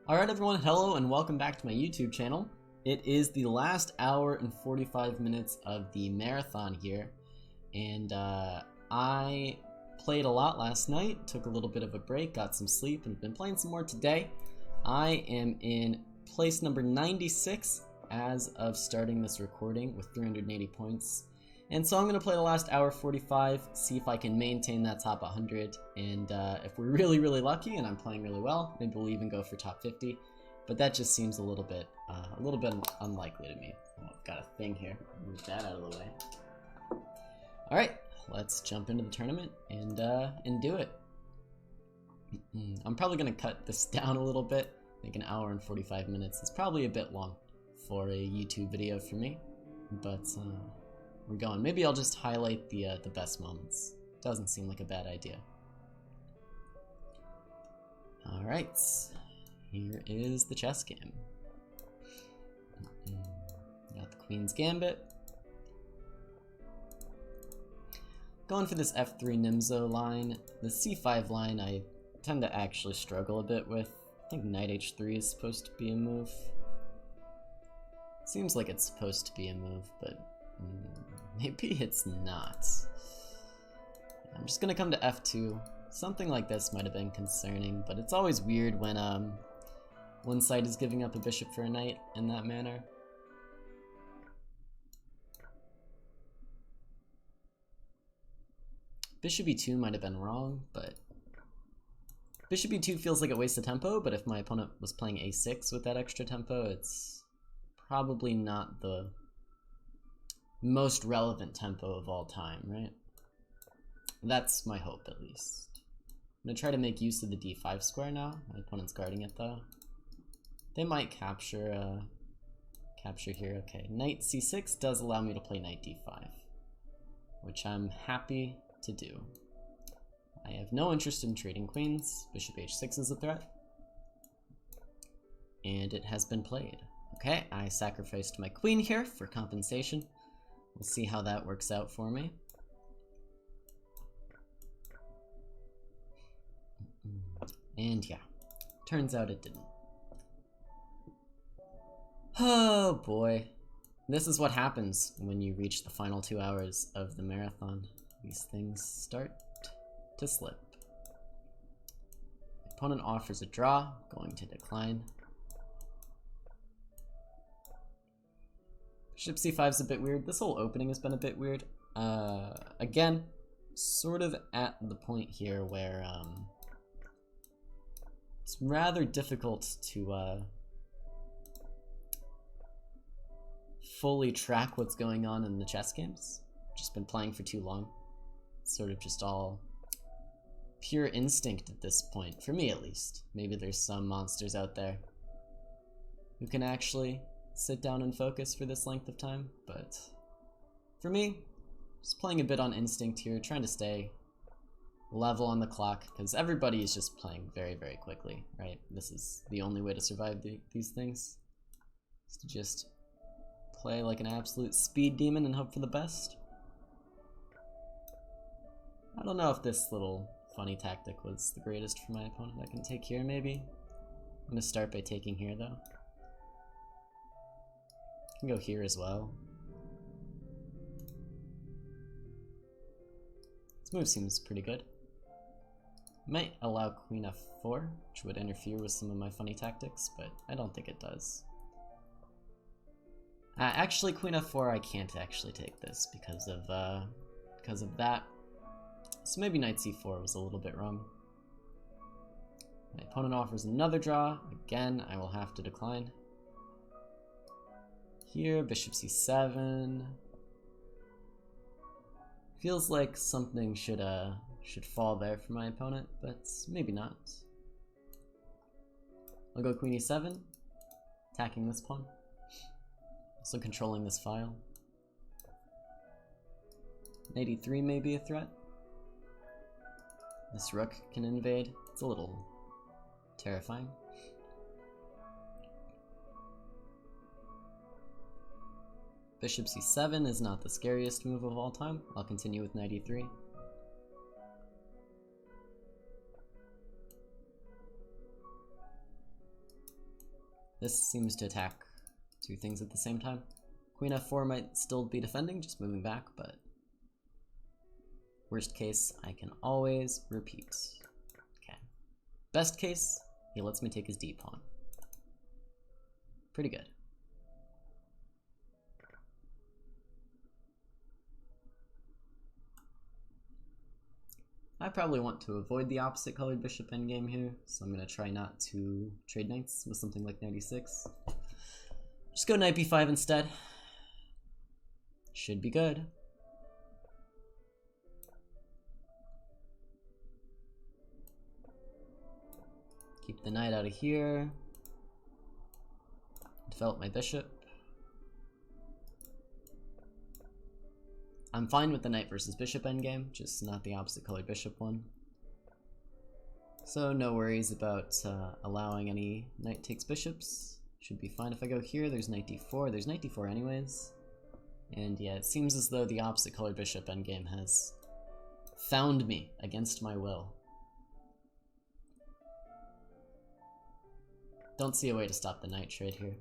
Alright everyone, hello and welcome back to my YouTube channel. It is the last hour and 45 minutes of the marathon here, and I played a lot last night, took a little bit of a break, got some sleep, and been playing some more today. I am in place number 96 as of starting this recording with 380 points. And so I'm going to play the last hour 45, see if I can maintain that top 100, and if we're really lucky and I'm playing really well, maybe we'll even go for top 50, but that just seems a little bit unlikely to me. Oh, I've got a thing here, move that out of the way. Alright, let's jump into the tournament and do it. I'm probably going to cut this down a little bit. I think an hour and 45 minutes is probably a bit long for a YouTube video for me, but we're going. Maybe I'll just highlight the best moments. Doesn't seem like a bad idea. Alright, here is the chess game. Got the Queen's Gambit. Going for this F3 Nimzo line. The C5 line I tend to actually struggle a bit with. I think Knight H3 is supposed to be a move. Seems like it's supposed to be a move, but maybe it's not. I'm just gonna come to F2. Something like this might have been concerning, but it's always weird when one side is giving up a bishop for a knight in that manner. Bishop E2 might have been wrong, but Bishop E2 feels like it wastes the tempo, but if my opponent was playing A6 with that extra tempo, it's probably not the most relevant tempo of all time, right? That's my hope, at least. I'm gonna try to make use of the D5 square now. My opponent's guarding it though. They might capture here. Okay, Knight C6 does allow me to play Knight D5, which I'm happy to do. I have no interest in trading queens. Bishop H6 is a threat, and it has been played. Okay, I sacrificed my queen here for compensation. We'll see how that works out for me. And yeah, turns out it didn't. Oh boy. This is what happens when you reach the final 2 hours of the marathon. These things start to slip. Opponent offers a draw, going to decline. Bishop C5 is a bit weird. This whole opening has been a bit weird. Again, sort of at the point here where it's rather difficult to fully track what's going on in the chess games. Just been playing for too long. It's sort of just all pure instinct at this point, for me at least. Maybe there's some monsters out there who can actually sit down and focus for this length of time, but for me, just playing a bit on instinct here, trying to stay level on the clock, because everybody is just playing very quickly, right? This is the only way to survive these things, is to just play like an absolute speed demon and hope for the best. I don't know if this little funny tactic was the greatest for my opponent. I can take here maybe. I'm gonna start by taking here though. I can go here as well. This move seems pretty good. Might allow Queen F4, which would interfere with some of my funny tactics, but I don't think it does. Actually, Queen F4, I can't actually take this because of that. So maybe Knight C4 was a little bit wrong. My opponent offers another draw. Again, I will have to decline. Here, Bishop C7. Feels like something should fall there for my opponent, but maybe not. I'll go Queen E7, attacking this pawn. Also controlling this file. Knight E3 may be a threat. This rook can invade. It's a little terrifying. Bishop C7 is not the scariest move of all time. I'll continue with Knight E3. This seems to attack two things at the same time. Queen f4 might still be defending, just moving back, but worst case, I can always repeat. Okay. Best case, he lets me take his d pawn. Pretty good. I probably want to avoid the opposite colored bishop endgame here, so I'm going to try not to trade knights with something like knight e6. Just go knight b5 instead. Should be good. Keep the knight out of here. Develop my bishop. I'm fine with the knight versus bishop endgame, just not the opposite colored bishop one. So no worries about allowing any knight takes bishops. Should be fine. If I go here, there's knight d4. There's knight d4 anyways. And yeah, it seems as though the opposite colored bishop endgame has found me against my will. Don't see a way to stop the knight trade here.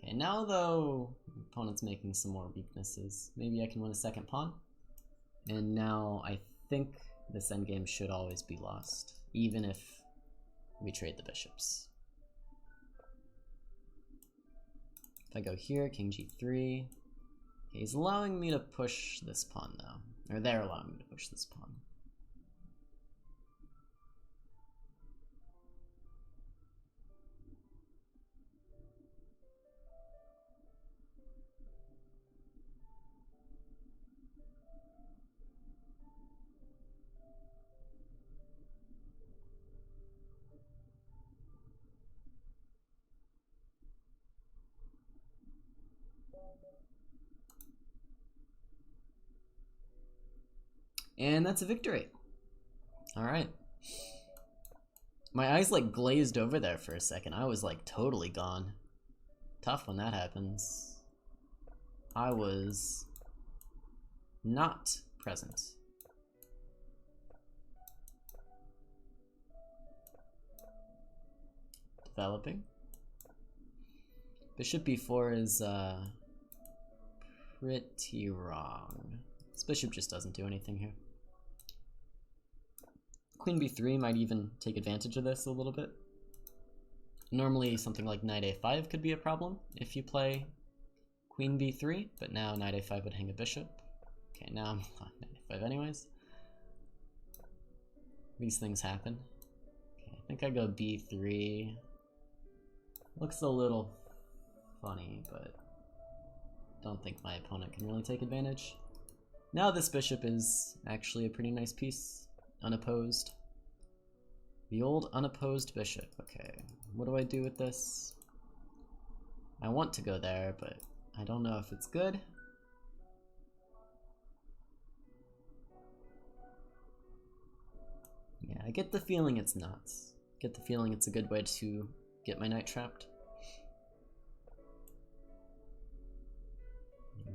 Okay, now though, my opponent's making some more weaknesses. Maybe I can win a second pawn. And now I think this endgame should always be lost, even if we trade the bishops. If I go here, king g3. Okay, he's allowing me to push this pawn though. Or they're allowing me to push this pawn. And that's a victory. All right. My eyes like glazed over there for a second. I was like totally gone. Tough when that happens. I was not present. Developing. Bishop b4 is pretty wrong. This bishop just doesn't do anything here. Queen b3 might even take advantage of this a little bit. Normally something like knight a5 could be a problem if you play queen b3, but now knight a5 would hang a bishop. Okay, now I'm on knight a5 anyways. These things happen. Okay, I think I go b3. Looks a little funny, but don't think my opponent can really take advantage. Now this bishop is actually a pretty nice piece. Unopposed. The old unopposed bishop. Okay, what do I do with this? I want to go there, but I don't know if it's good. Yeah, I get the feeling it's not. Get the feeling it's a good way to get my knight trapped.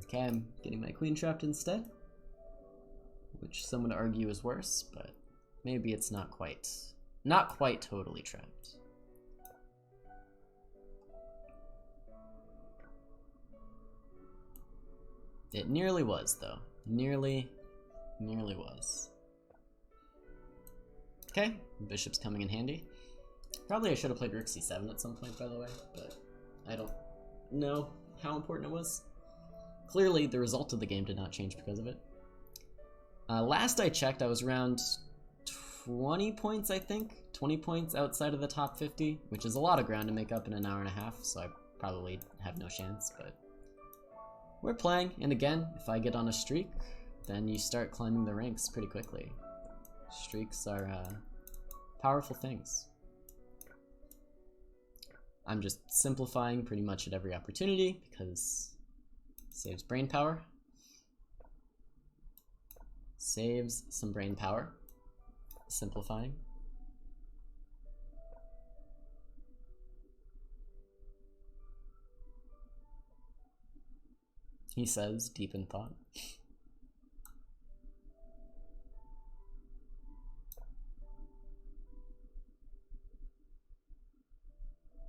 Okay, I'm getting my queen trapped instead, which some would argue is worse, but maybe it's not quite totally trapped. It nearly was, though. Nearly was. Okay, bishop's coming in handy. Probably I should have played rook c7 at some point, by the way, but I don't know how important it was. Clearly, the result of the game did not change because of it. Last I checked, I was around 20 points, I think. 20 points outside of the top 50, which is a lot of ground to make up in an hour and a half, so I probably have no chance, but we're playing. And again, if I get on a streak, then you start climbing the ranks pretty quickly. Streaks are powerful things. I'm just simplifying pretty much at every opportunity because it saves brain power. Saves some brain power. Simplifying. He says, deep in thought.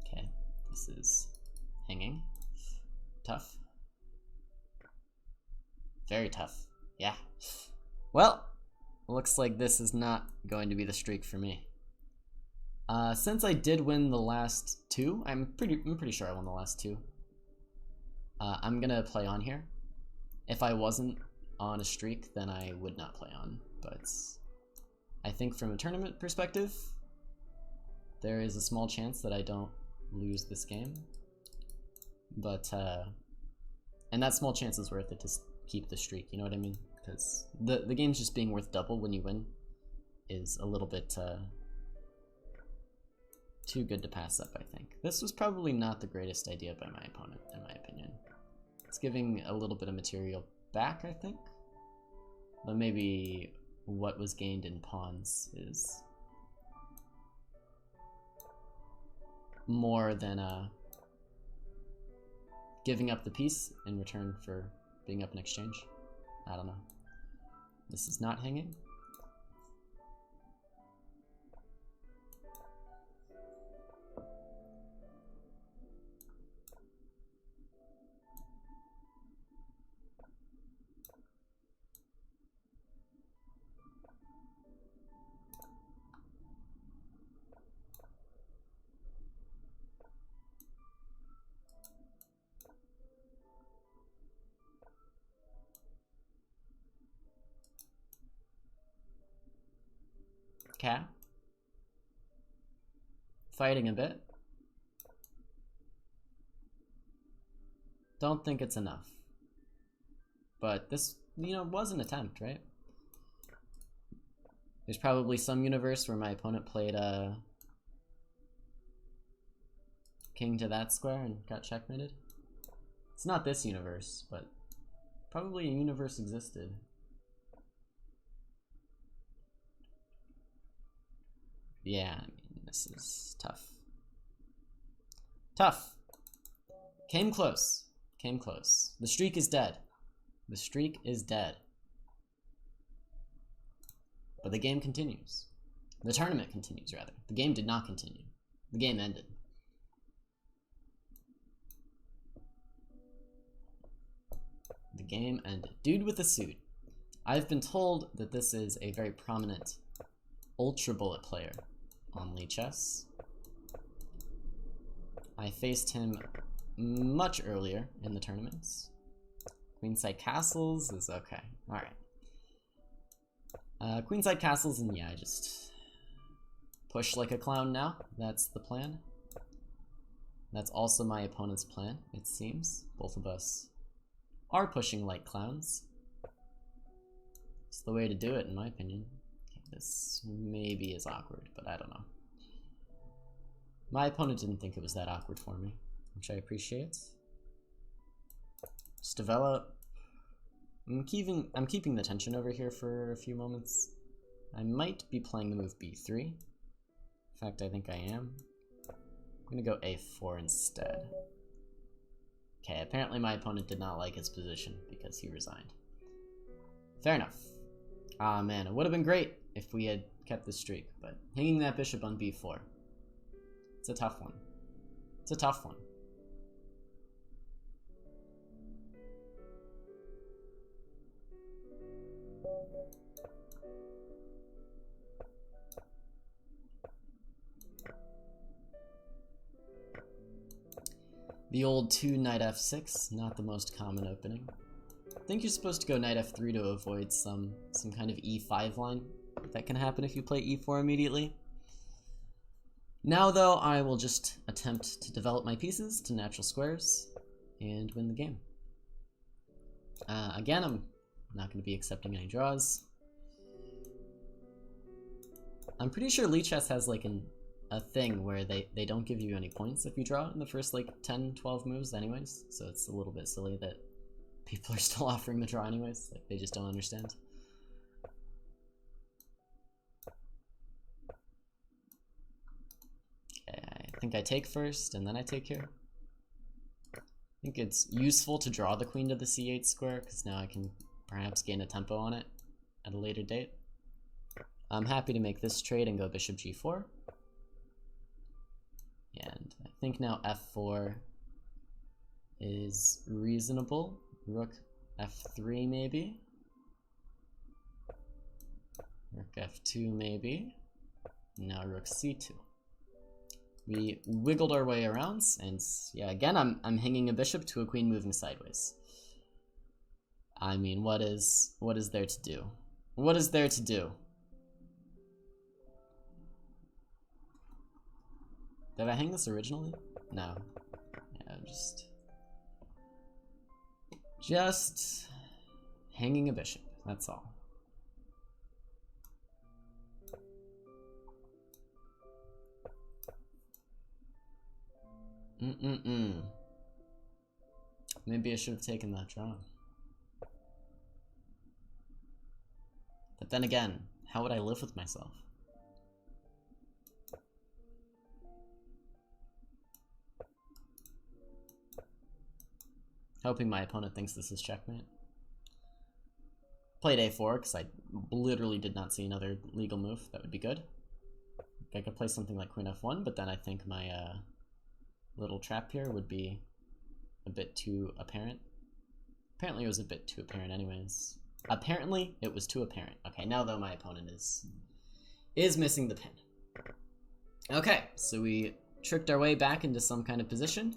Okay, this this is hanging. Tough. Very tough. Yeah. Well, looks like this is not going to be the streak for me. Since I did win the last two, I'm pretty sure I won the last two. I'm gonna play on here. If I wasn't on a streak, then I would not play on. But I think from a tournament perspective, there is a small chance that I don't lose this game. But and that small chance is worth it to keep the streak. You know what I mean? Because the game's just being worth double when you win is a little bit too good to pass up, I think. This was probably not the greatest idea by my opponent, in my opinion. It's giving a little bit of material back, I think. But maybe what was gained in pawns is more than giving up the piece in return for being up in exchange. I don't know. This is not hanging. Okay. Fighting a bit. Don't think it's enough. But this, was an attempt, right? There's probably some universe where my opponent played king to that square and got checkmated. It's not this universe, but probably a universe existed. Yeah, I mean, this is tough. Tough. Came close. Came close. The streak is dead. The streak is dead. But the game continues. The tournament continues, rather. The game did not continue. The game ended. The game ended. Dude with a suit. I've been told that this is a very prominent ultra bullet player on Lichess. I faced him much earlier in the tournaments. Queenside castles is okay. Alright. Queenside castles, and yeah, I just push like a clown now. That's the plan. That's also my opponent's plan, it seems. Both of us are pushing like clowns. It's the way to do it, in my opinion. This maybe is awkward, but I don't know. My opponent didn't think it was that awkward for me, which I appreciate. Just develop. I'm keeping the tension over here for a few moments. I might be playing the move b3. In fact, I think I am. I'm gonna go a4 instead. Okay, apparently my opponent did not like his position because he resigned. Fair enough. Ah man, it would have been great if we had kept this streak, but hanging that bishop on b4. It's a tough one. It's a tough one. The old 2 knight f6, not the most common opening. I think you're supposed to go knight f3 to avoid some kind of e5 line. That can happen if you play e4 immediately. Now though, I will just attempt to develop my pieces to natural squares and win the game. Again, I'm not going to be accepting any draws. I'm pretty sure Lichess has like a thing where they don't give you any points if you draw in the first like 10-12 moves anyways, so it's a little bit silly that people are still offering the draw anyways. Like, they just don't understand. Okay, I think I take first and then I take here. I think it's useful to draw the queen to the c8 square because now I can perhaps gain a tempo on it at a later date. I'm happy to make this trade and go bishop g4. And I think now f4 is reasonable. Rook f3 maybe. Rook f2 maybe. Now rook c2. We wiggled our way around, and yeah, again, I'm hanging a bishop to a queen moving sideways. I mean, what is there to do? What is there to do? Did I hang this originally? No. Yeah, just hanging a bishop. That's all. Maybe I should have taken that draw. But then again, how would I live with myself? Hoping my opponent thinks this is checkmate. Played a4 because I literally did not see another legal move that would be good. I could play something like queen f1, but then I think my little trap here would be a bit too apparent. Apparently it was a bit too apparent anyways. Apparently it was too apparent. Okay, now though my opponent is missing the pin. Okay, so we tricked our way back into some kind of position.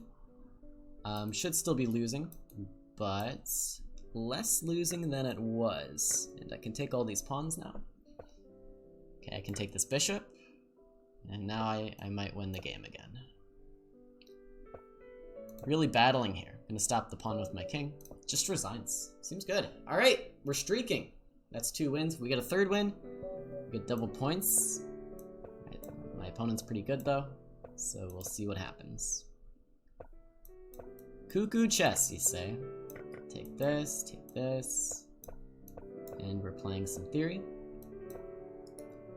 Should still be losing, but less losing than it was. And I can take all these pawns now. Okay, I can take this bishop, and now I might win the game again. Really battling here. Gonna stop the pawn with my king. Just resigns. Seems good. Alright, we're streaking. That's 2 wins. If we get a 3rd win, we get double points. Right, my opponent's pretty good though, so we'll see what happens. Cuckoo chess, you say. Take this, and we're playing some theory.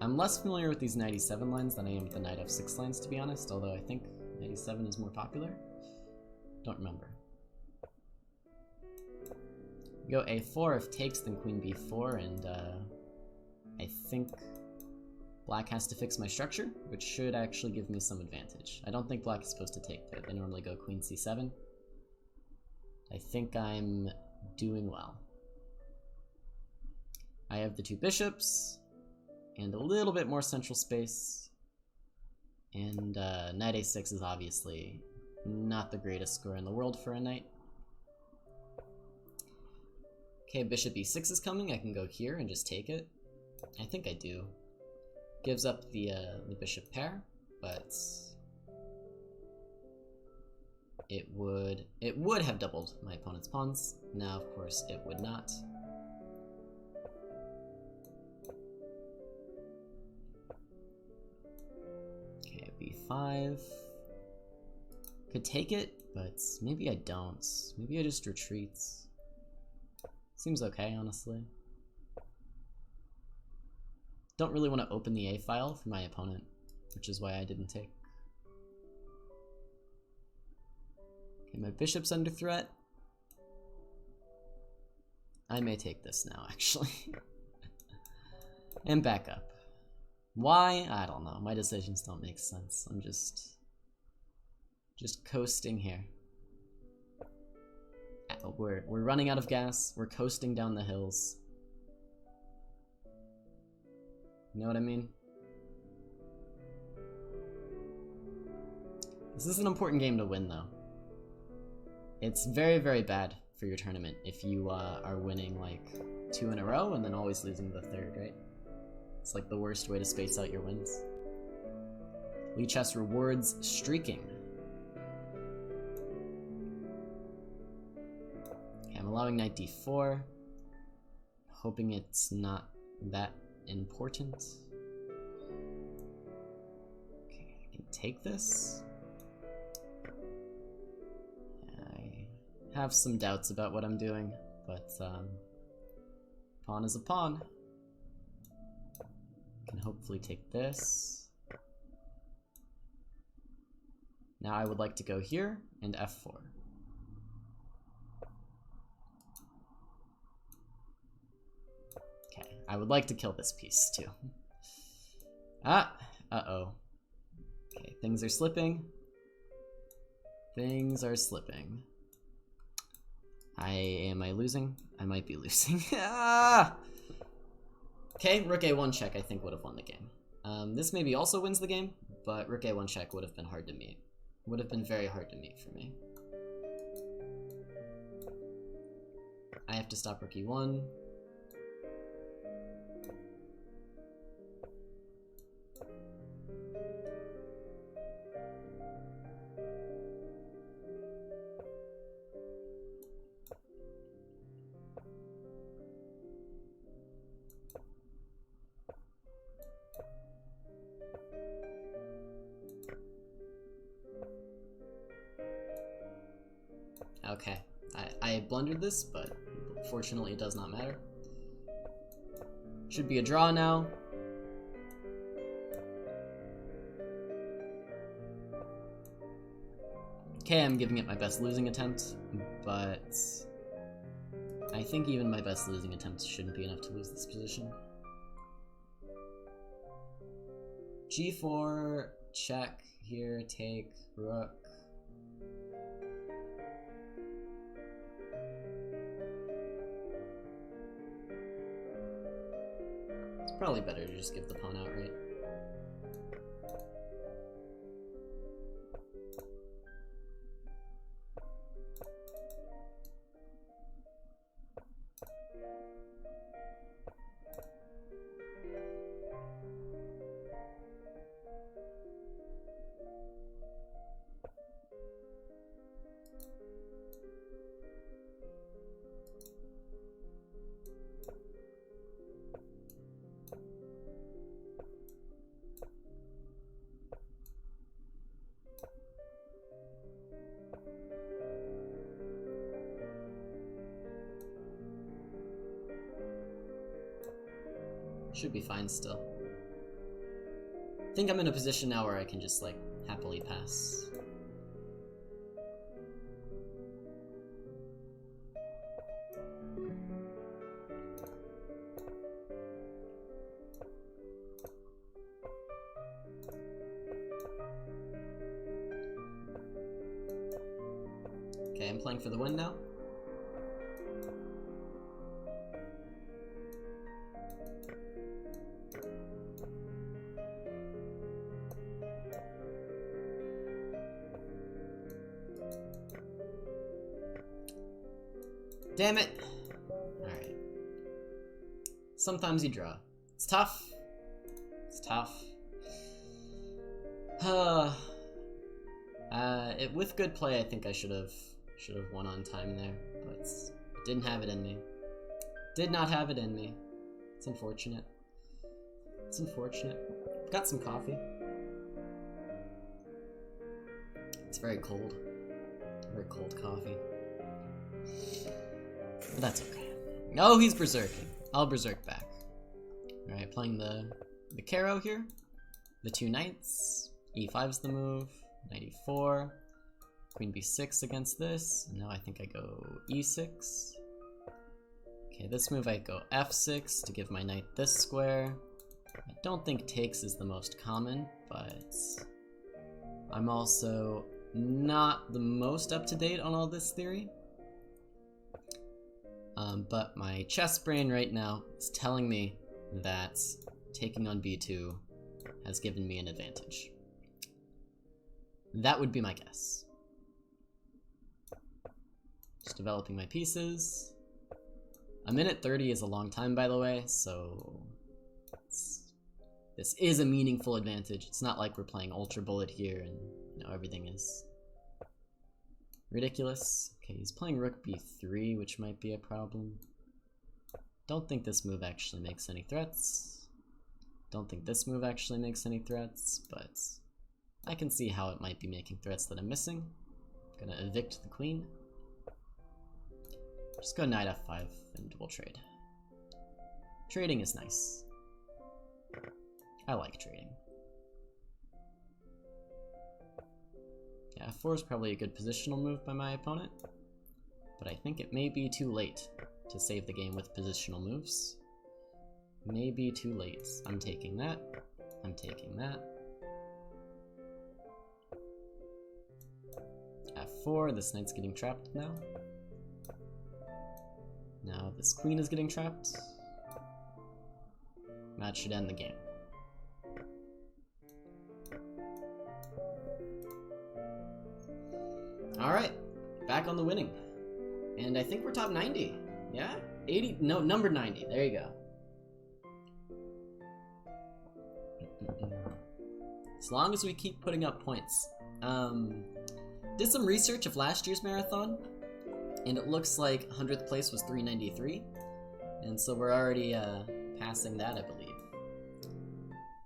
I'm less familiar with these knight e7 lines than I am with the knight f6 lines, to be honest, although I think knight e7 is more popular. Don't remember. We go a4, if takes, then queen b4, and I think black has to fix my structure, which should actually give me some advantage. I don't think black is supposed to take there. They normally go queen c7. I think I'm doing well. I have the 2 bishops, and a little bit more central space, and knight a6 is obviously not the greatest score in the world for a knight. Okay, bishop e6 is coming. I can go here and just take it. I think I do. Gives up the bishop pair, but it would have doubled my opponent's pawns. Now, of course, it would not. Okay, b5. Could take it, but maybe I don't. Maybe I just retreat. Seems okay, honestly. Don't really want to open the A file for my opponent, which is why I didn't take. Okay, my bishop's under threat. I may take this now, actually. And back up. Why? I don't know. My decisions don't make sense. I'm just coasting here. We're running out of gas. We're coasting down the hills. You know what I mean? This is an important game to win, though. It's very, very bad for your tournament if you are winning like 2 in a row and then always losing the 3rd, right? It's like the worst way to space out your wins. Lichess rewards streaking. Okay, I'm allowing knight d4. Hoping it's not that important. Okay, I can take this. I have some doubts about what I'm doing, but pawn is a pawn. Can hopefully take this. Now I would like to go here and f4. Okay, I would like to kill this piece too. Ah, uh-oh. Okay, things are slipping. Things are slipping. Am I losing? I might be losing. Ah! Okay, rook a1 check I think would have won the game. This maybe also wins the game, but rook a1 check would have been hard to meet. Would have been very hard to meet for me. I have to stop rook e1. Okay, I blundered this, but fortunately it does not matter. Should be a draw now. Okay, I'm giving it my best losing attempt, but I think even my best losing attempt shouldn't be enough to lose this position. G4, check, here, take, rook. It's probably better to just give the pawn outright. Should be fine still. I think I'm in a position now where I can just, like, happily pass. Okay, I'm playing for the win now. Damn it! Alright. Sometimes you draw. It's tough. It's tough. With good play, I think I should have won on time there, but didn't have it in me. Did not have it in me. It's unfortunate. It's unfortunate. Got some coffee. It's very cold. Very cold coffee. But that's okay. Oh, he's berserking. I'll berserk back. Alright, playing the Caro here. The two knights. E5's the move. Knight e4. Queen b6 against this. And now I think I go e6. Okay, this move I go f6 to give my knight this square. I don't think takes is the most common, but I'm also not the most up-to-date on all this theory. But my chess brain right now is telling me that taking on b2 has given me an advantage. That would be my guess. Just developing my pieces. A minute 30 is a long time, by the way, so this is a meaningful advantage. It's not like we're playing Ultra Bullet here and everything is ridiculous. Okay, he's playing rook b3, which might be a problem. Don't think this move actually makes any threats. Don't think this move actually makes any threats, but I can see how it might be making threats that I'm missing. I'm gonna evict the queen. Just go knight f5 and we'll trade. Trading is nice. I like trading. Yeah, f4 is probably a good positional move by my opponent, but I think it may be too late to save the game with positional moves. Maybe too late. I'm taking that. I'm taking that. f4, this knight's getting trapped now. Now this queen is getting trapped. That should end the game. Alright, back on the winning. And I think we're top 90. Yeah? 80? No, number 90. There you go. As long as we keep putting up points. Did some research of last year's marathon, and it looks like 100th place was 393. And so we're already passing that, I believe.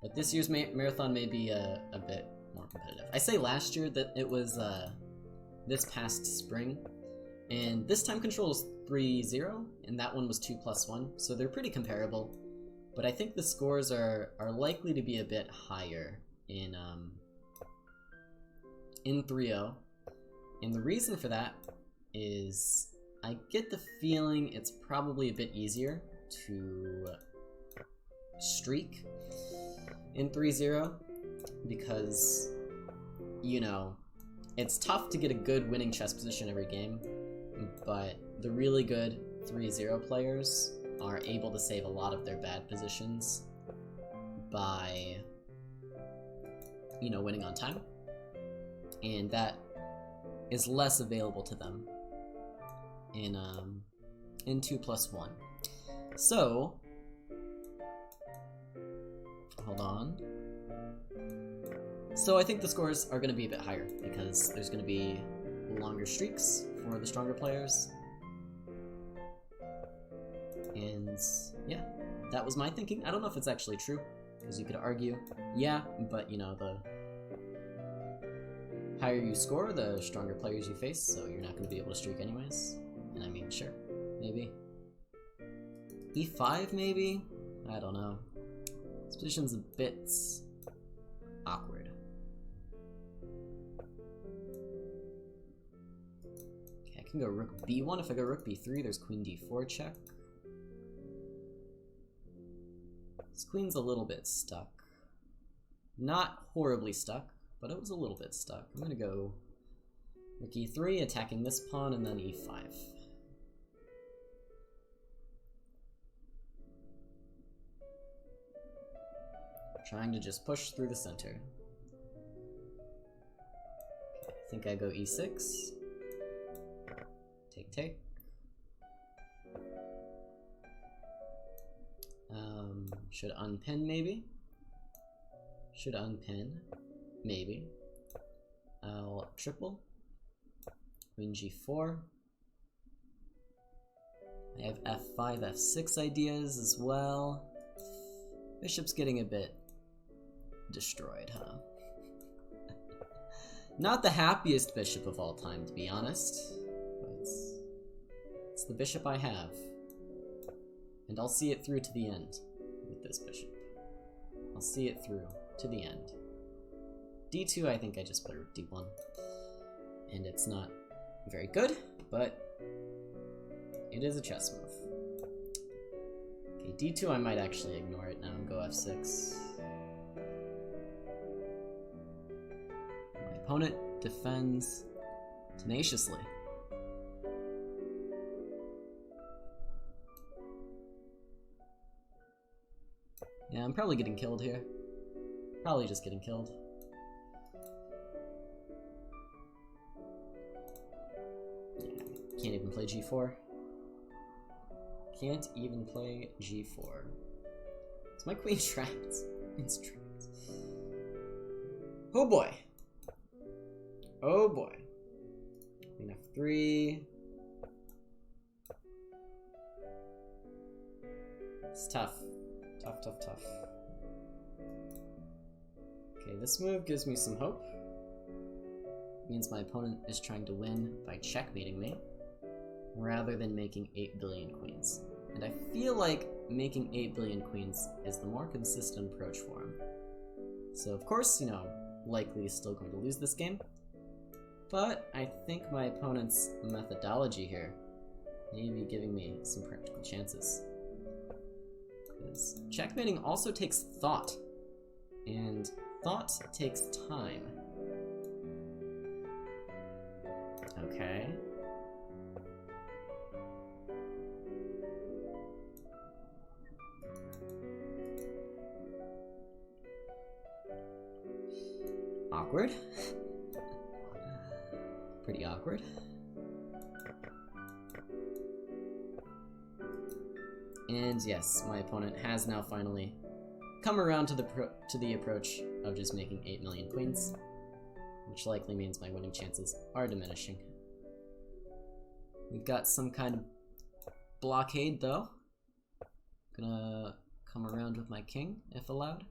But this year's marathon may be a bit more competitive. I say last year that it was this past spring, and this time control is 3-0, and that one was 2+1, so they're pretty comparable. But I think the scores are likely to be a bit higher in 3-0, and the reason for that is I get the feeling it's probably a bit easier to streak in 3-0 because, you know, it's tough to get a good winning chess position every game, but the really good 3-0 players are able to save a lot of their bad positions by, you know, winning on time, and that is less available to them in 2+1. So, hold on. So I think the scores are going to be a bit higher because there's going to be longer streaks for the stronger players. And yeah, that was my thinking. I don't know if it's actually true, because you could argue, yeah, but you know, the higher you score, the stronger players you face, so you're not going to be able to streak anyways. And I mean, sure, maybe. E5 maybe? I don't know. This position's a bit awkward. Okay, I can go rook b1. If I go rook b3, there's queen d4 check. This queen's a little bit stuck. Not horribly stuck, but it was a little bit stuck. I'm gonna go rook e3, attacking this pawn, and then e5. Trying to just push through the center. Okay, I think I go e6. Take, take. Should unpin maybe? Should unpin, maybe. I'll triple. Queen g4. I have f5, f6 ideas as well. Bishop's getting a bit destroyed, huh? Not the happiest bishop of all time, to be honest. But it's the bishop I have. And I'll see it through to the end with this bishop. I'll see it through to the end. d2, I think I just play rook d1. And it's not very good, but it is a chess move. Okay, d2 I might actually ignore it now and go f6. My opponent defends tenaciously. Yeah, I'm probably getting killed here. Probably just getting killed. Yeah, can't even play g4. Can't even play g4. Is my queen trapped? It's trapped. Oh boy. Oh boy. Queen f3. It's tough. Tough, tough, tough. Okay, this move gives me some hope. Means my opponent is trying to win by checkmating me, rather than making 8 billion queens. And I feel like making 8 billion queens is the more consistent approach for him. So of course, you know, likely still going to lose this game, but I think my opponent's methodology here may be giving me some practical chances. Because checkmating also takes thought, and thought takes time. Okay. Awkward. Pretty awkward. And yes, my opponent has now finally come around to the approach of just making 8 million queens, which likely means my winning chances are diminishing. We've got some kind of blockade though. Gonna come around with my king if allowed.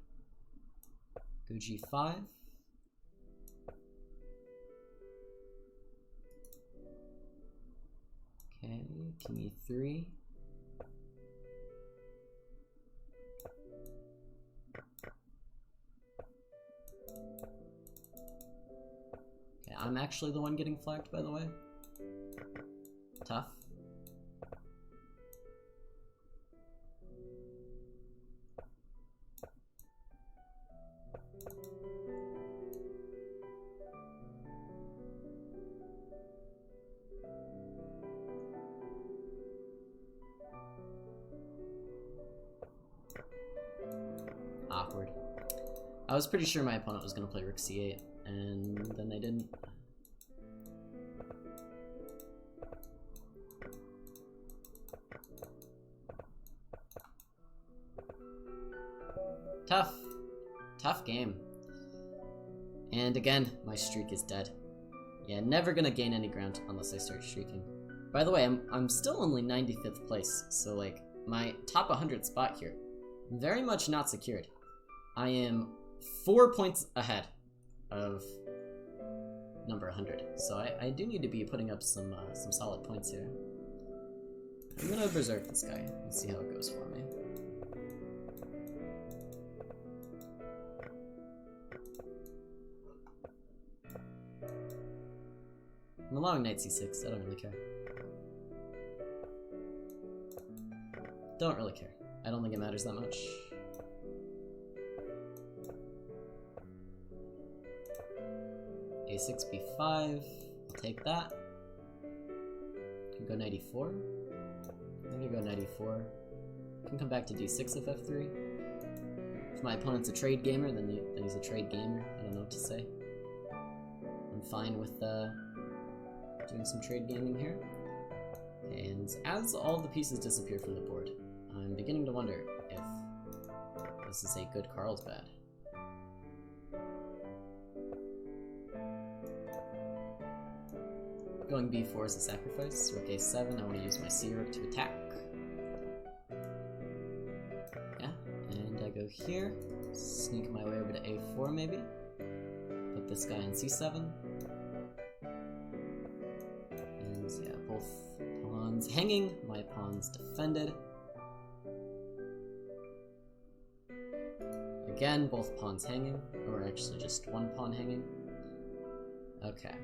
Go g5. Okay, king e3. Okay, I'm actually the one getting flagged, by the way. Tough. Awkward. I was pretty sure my opponent was going to play rook c8, and then they didn't. Tough. Tough game. And again, my streak is dead. Yeah, never gonna gain any ground unless I start streaking. By the way, I'm still only 95th place, so like, my top 100 spot here, very much not secured. I am 4 points ahead of number 100, so I do need to be putting up some solid points here. I'm gonna berserk this guy and see how it goes for me. I'm allowing knight c6, I don't really care. Don't really care. I don't think it matters that much. a6, b5, I'll take that. Can go knight e4. I'm gonna go knight e4. Can come back to d6 if f3. If my opponent's a trade gamer, then he's a trade gamer. I don't know what to say. I'm fine with doing some trade gaming here. And as all the pieces disappear from the board, I'm beginning to wonder if this is a good Carlsbad. Going b4 is a sacrifice. Rook a7, I want to use my c-rook to attack. Yeah, and I go here, sneak my way over to a4 maybe. Put this guy in c7. And yeah, both pawns hanging, my pawn's defended. Again, both pawns hanging, or actually just one pawn hanging. Okay.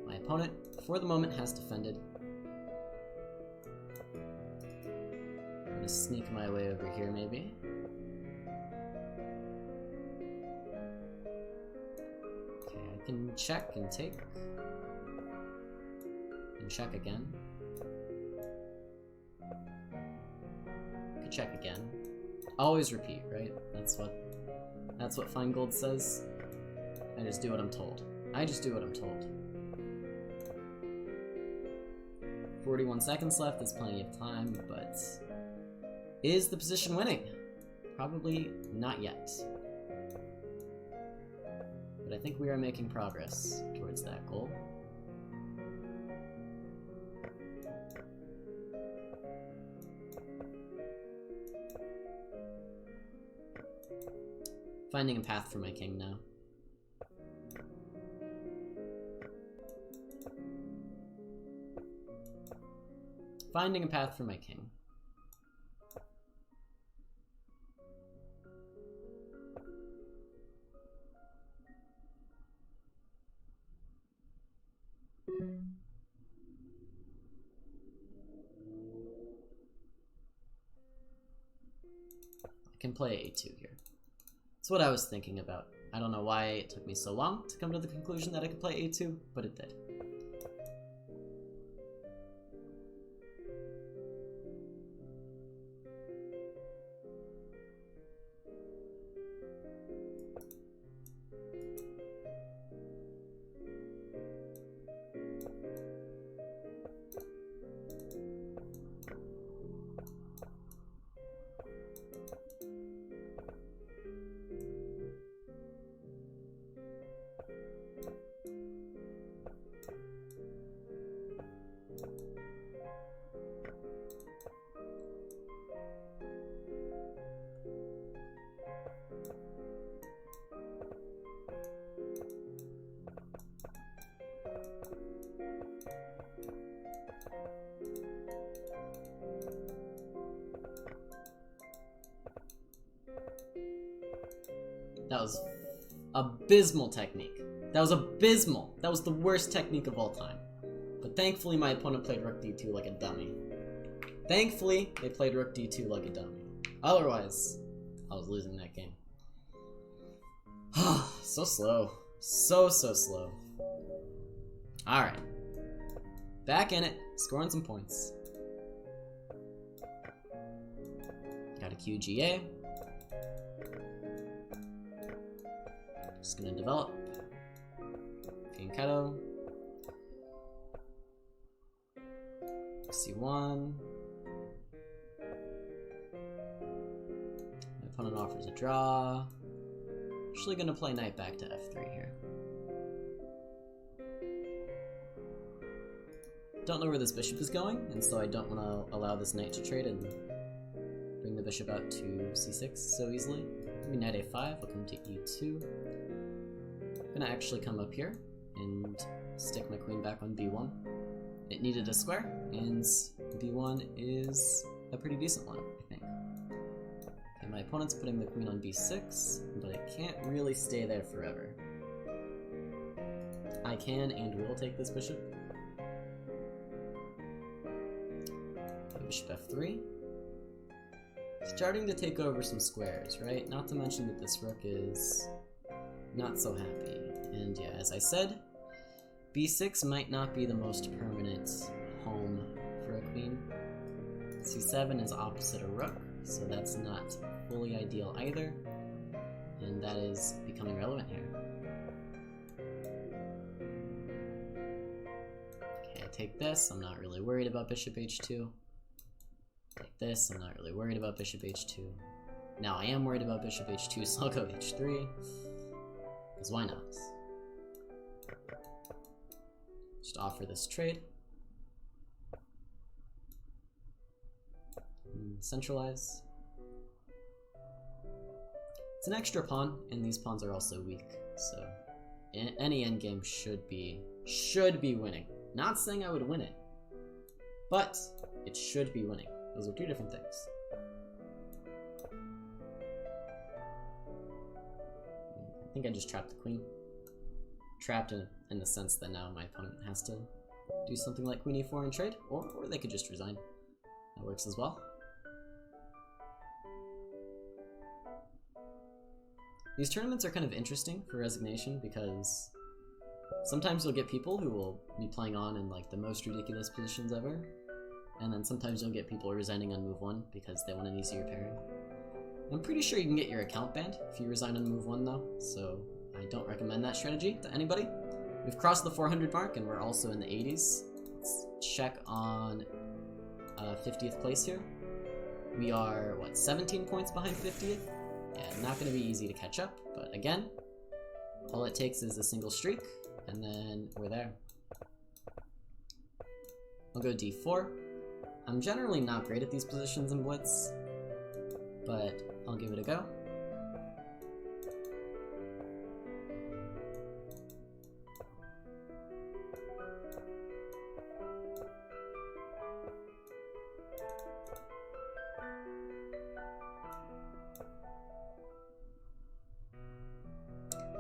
My opponent, for the moment, has defended. I'm gonna sneak my way over here, maybe. Okay, I can check and take. And check again. Could check again. Always repeat, right? That's what Feingold says. I just do what I'm told. I just do what I'm told. 41 seconds left, there's plenty of time, but is the position winning? Probably not yet. But I think we are making progress towards that goal. Finding a path for my king now. Finding a path for my king. I can play a2 here. That's what I was thinking about. I don't know why it took me so long to come to the conclusion that I could play a2, but it did. That was abysmal technique. That was abysmal. That was the worst technique of all time. But thankfully my opponent played rook d2 like a dummy. Thankfully, they played rook d2 like a dummy. Otherwise, I was losing that game. So slow. So slow. Alright. Back in it, scoring some points. Got a QGA. Just gonna develop. Fianchetto. C1. My opponent offers a draw. Actually gonna play knight back to f3 here. Don't know where this bishop is going, and so I don't want to allow this knight to trade and bring the bishop out to c6 so easily. Maybe knight a5, I'll come to e2. I'm gonna actually come up here and stick my queen back on b1. It needed a square, and b1 is a pretty decent one, I think. Okay, my opponent's putting the queen on b6, but it can't really stay there forever. I can and will take this bishop. Okay, bishop f3. Starting to take over some squares, right? Not to mention that this rook is not so happy. And yeah, as I said, b6 might not be the most permanent home for a queen. c7 is opposite a rook, so that's not fully ideal either. And that is becoming relevant here. Okay, I take this, I'm not really worried about bishop h2. Take this, I'm not really worried about bishop h2. Now I am worried about bishop h2, so I'll go h3. Because why not? Just offer this trade. And centralize. It's an extra pawn, and these pawns are also weak, so any endgame should be winning. Not saying I would win it, but it should be winning. Those are two different things. I think I just trapped the queen. Trapped in the sense that now my opponent has to do something like queen e4 and trade, or they could just resign. That works as well. These tournaments are kind of interesting for resignation because sometimes you'll get people who will be playing on in like the most ridiculous positions ever, and then sometimes you'll get people resigning on move 1 because they want an easier pairing. I'm pretty sure you can get your account banned if you resign on move 1 though, so I don't recommend that strategy to anybody. We've crossed the 400 mark and we're also in the 80s. Let's check on 50th place here. We are, what, 17 points behind 50th? Yeah, not going to be easy to catch up, but again, all it takes is a single streak, and then we're there. I'll go d4. I'm generally not great at these positions in Blitz, but I'll give it a go.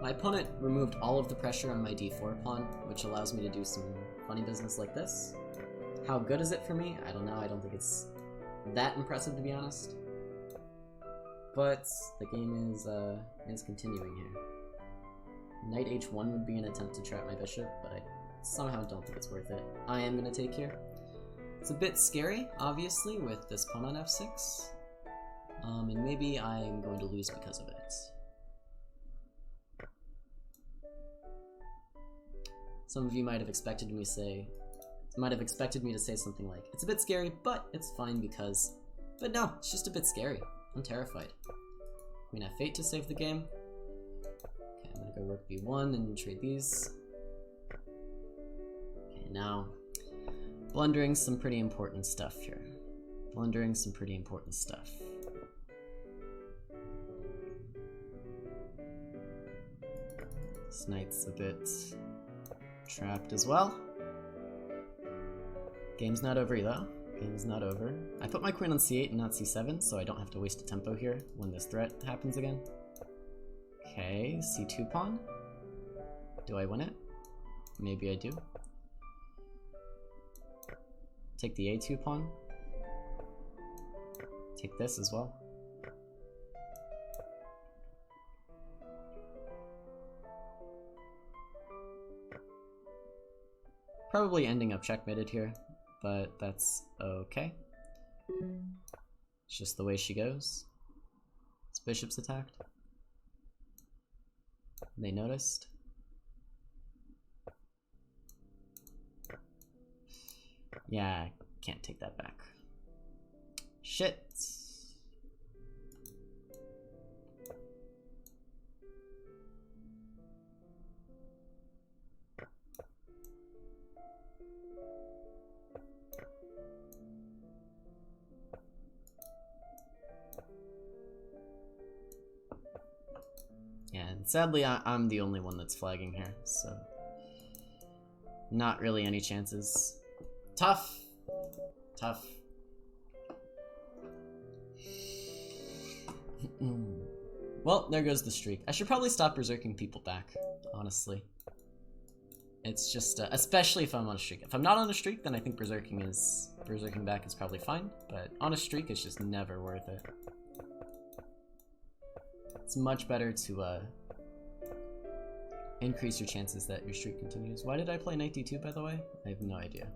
My opponent removed all of the pressure on my d4 pawn, which allows me to do some funny business like this. How good is it for me? I don't know. I don't think it's that impressive, to be honest. But the game is continuing here. Knight h1 would be an attempt to trap my bishop, but I somehow don't think it's worth it. I am going to take here. It's a bit scary, obviously, with this pawn on f6. And maybe I'm going to lose because of it. Some of you might have expected me to say something like, it's a bit scary, but it's fine because... But no, it's just a bit scary. I'm terrified. Queen f8 to save the game. Okay, I'm gonna go rook b1 and trade these. Okay, now, blundering some pretty important stuff here. Blundering some pretty important stuff. This knight's a bit trapped as well. Game's not over though. Game's not over. I put my queen on c8 and not c7, so I don't have to waste a tempo here when this threat happens again. Okay, c2 pawn. Do I win it? Maybe I do. Take the a2 pawn. Take this as well. Probably ending up checkmated here, but that's okay. It's just the way she goes. This bishop's attacked. They noticed. Yeah, I can't take that back. Shit. Yeah, and sadly I'm the only one that's flagging here, so not really any chances. Tough. Tough. Well, there goes the streak. I should probably stop berserking people back, honestly. It's just, especially if I'm on a streak. If I'm not on a streak, then I think berserking back is probably fine, but on a streak, it's just never worth it. It's much better to, increase your chances that your streak continues. Why did I play knight d2, by the way? I have no idea.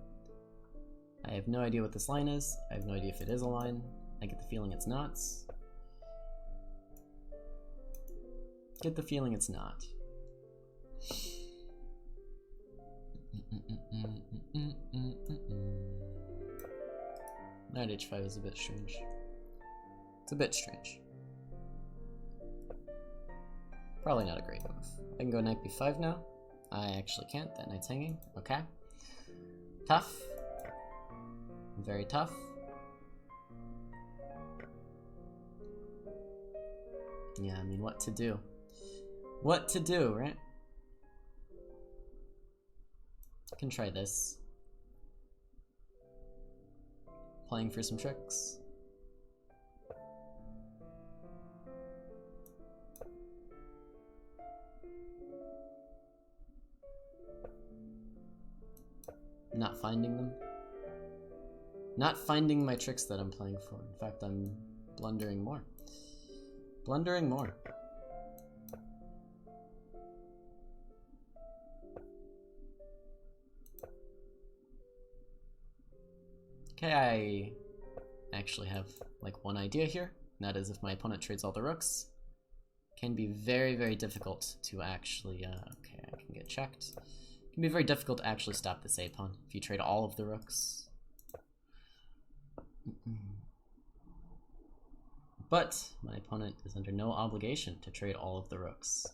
I have no idea what this line is. I have no idea if it is a line. I get the feeling it's not. Get the feeling it's not. Knight h5 is a bit strange. It's a bit strange. Probably not a great move. I can go knight b5 now. I actually can't. That knight's hanging. Okay. Tough. Very tough. Yeah, I mean, what to do? What to do, right? I can try this. Playing for some tricks. Not finding them. Not finding my tricks that I'm playing for. In fact, I'm blundering more. Blundering more. Okay, I actually have like one idea here. And that is if my opponent trades all the rooks, it can be very, very difficult to actually, okay, I can get checked. It can be very difficult to actually stop this a-pawn if you trade all of the rooks. But my opponent is under no obligation to trade all of the rooks.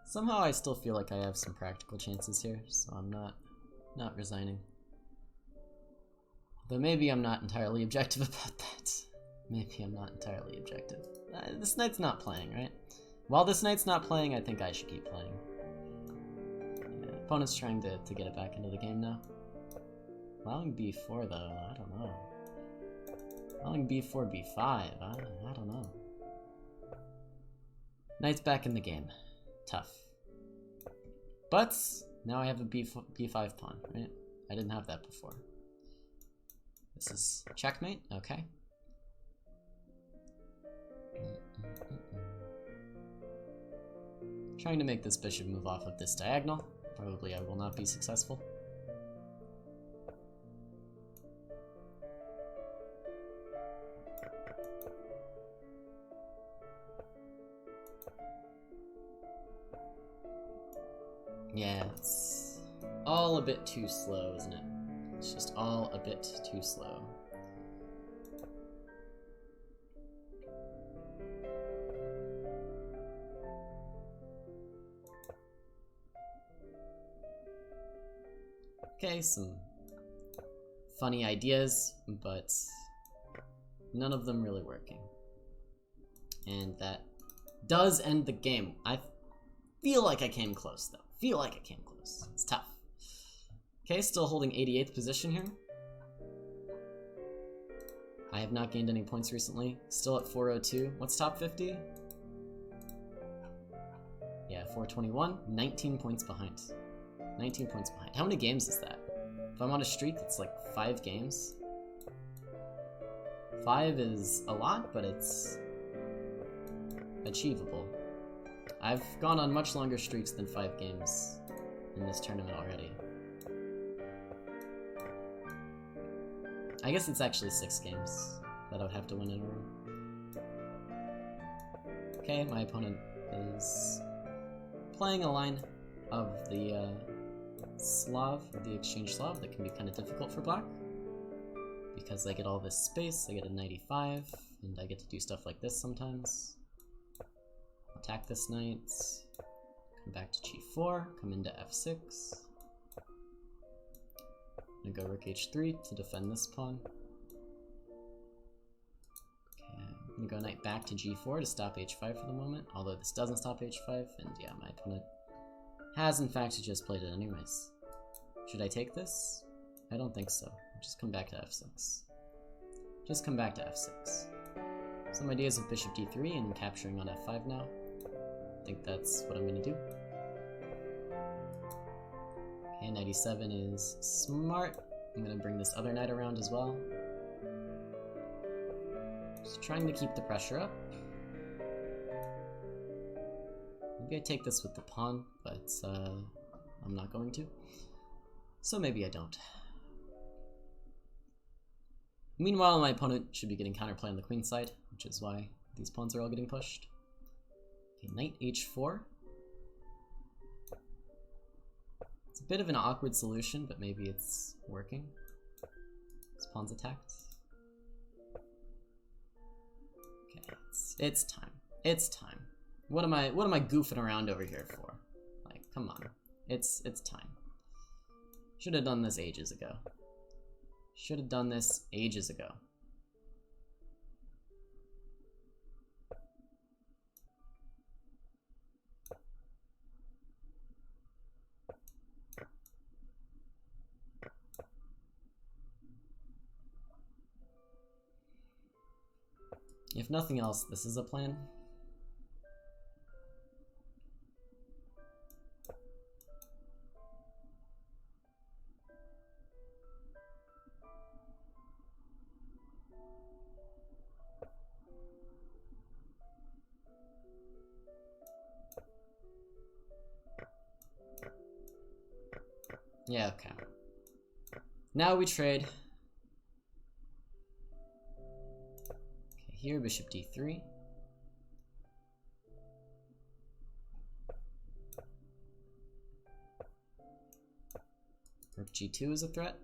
Somehow I still feel like I have some practical chances here, so I'm not resigning. Though maybe I'm not entirely objective about that. Maybe I'm not entirely objective. This knight's not playing, right? While this knight's not playing, I think I should keep playing. Yeah, opponent's trying to get it back into the game now. Allowing b4 though, I don't know. Allowing b4, b5, I don't know. Knight's back in the game. Tough. But now I have a b5 pawn, right? I didn't have that before. This is checkmate, okay. Trying to make this bishop move off of this diagonal. Probably I will not be successful. Yeah, it's all a bit too slow, isn't it? It's just all a bit too slow. Okay, some funny ideas, but none of them really working. And that does end the game. I feel like I came close, though. Feel like I came close. It's tough. Okay, still holding 88th position here. I have not gained any points recently. Still at 402. What's top 50? Yeah, 421. 19 points behind. 19 points behind. How many games is that? If I'm on a streak, it's like 5 games. 5 is a lot, but it's achievable. I've gone on much longer streaks than 5 games in this tournament already. I guess it's actually 6 games that I would have to win in a row. Okay, my opponent is playing a line of the Slav, or the exchange Slav, that can be kind of difficult for black. Because I get all this space, I get a 95, and I get to do stuff like this sometimes. Attack this knight, come back to g4, come into f6. I'm gonna go rook h3 to defend this pawn. Okay, I'm gonna go knight back to g4 to stop h5 for the moment, although this doesn't stop h5, and yeah, my opponent has in fact just played it anyways. Should I take this? I don't think so. Just come back to f6. Just come back to f6. Some ideas of bishop d3 and capturing on f5 now. I think that's what I'm gonna do. Okay, 97 is smart. I'm gonna bring this other knight around as well. Just trying to keep the pressure up. Maybe I take this with the pawn, but I'm not going to. So maybe I don't. Meanwhile, my opponent should be getting counterplay on the queen side, which is why these pawns are all getting pushed. Okay, knight h4. It's a bit of an awkward solution, but maybe it's working. This pawn's attacked. Okay, it's time. It's time. What am I goofing around over here for? Like, come on. It's time. Should have done this ages ago. Should have done this ages ago. If nothing else, this is a plan. Yeah, okay. Now we trade. Okay, here, bishop d3. Rook g2 is a threat.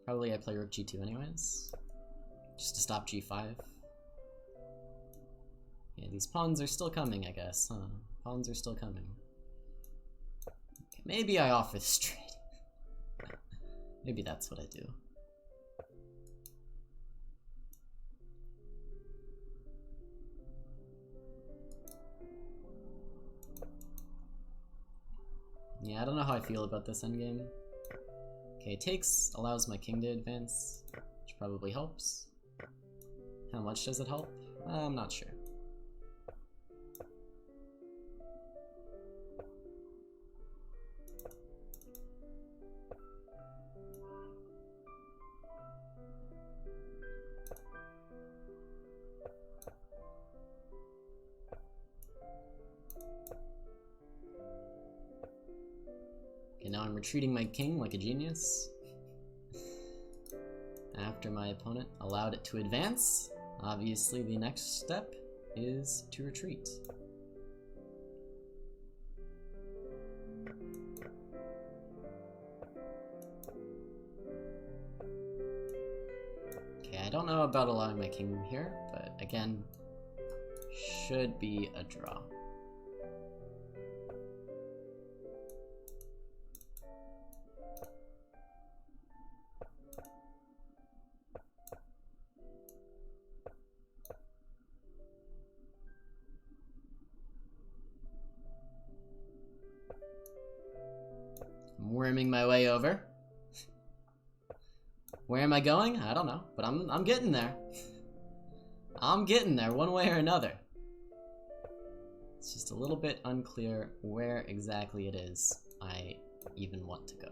Probably I play rook g2 anyways, just to stop g5. Yeah, these pawns are still coming, I guess, huh? Pawns are still coming. Okay, maybe I offer this trade. Maybe that's what I do. Yeah, I don't know how I feel about this endgame. Okay, takes allows my king to advance, which probably helps. How much does it help? I'm not sure. Okay, now I'm retreating my king like a genius. After my opponent allowed it to advance, obviously the next step is to retreat. Okay, I don't know about allowing my king here, but again, should be a draw. I'm worming my way over. Where am I going? I don't know, but I'm getting there. I'm getting there one way or another. It's just a little bit unclear where exactly it is I even want to go.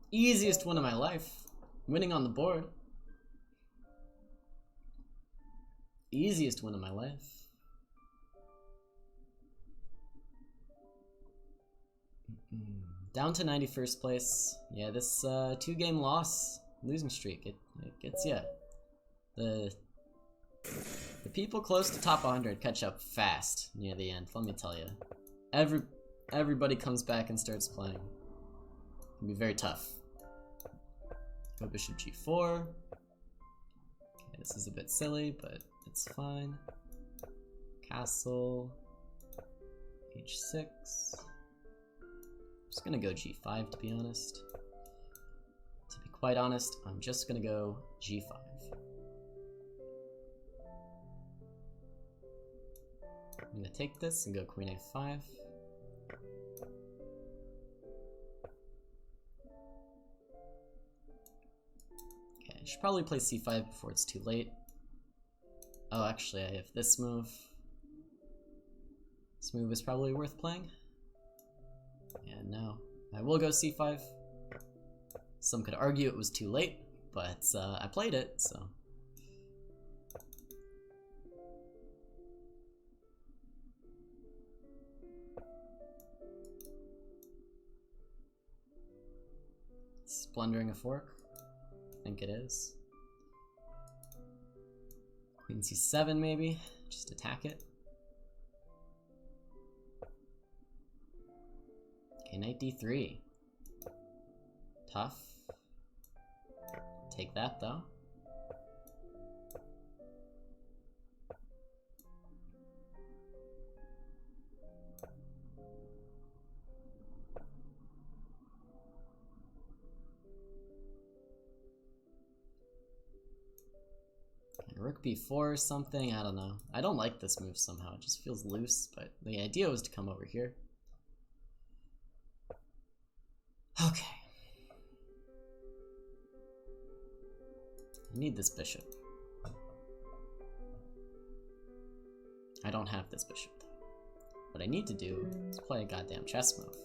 Easiest win of my life. Winning on the board. Easiest win of my life. Down to 91st place. Yeah, this 2-game loss, losing streak, it gets ya. The people close to top 100 catch up fast near the end, let me tell you. Everybody comes back and starts playing. It can be very tough. Go bishop g4. Okay, this is a bit silly, but it's fine. Castle. h6. I'm just gonna go g5 to be honest. To be quite honest, I'm just gonna go g5. I'm gonna take this and go queen a5. Okay, I should probably play c5 before it's too late. Oh, actually, I have this move. This move is probably worth playing. Yeah, no. I will go c5. Some could argue it was too late, but I played it, so. Splundering a fork? I think it is. Queen c7 maybe? Just attack it. Okay, knight d3. Tough. Take that though. Rook b4 or something, I don't know. I don't like this move somehow, it just feels loose, but the idea was to come over here. Okay. I need this bishop. I don't have this bishop though. What I need to do is play a goddamn chess move.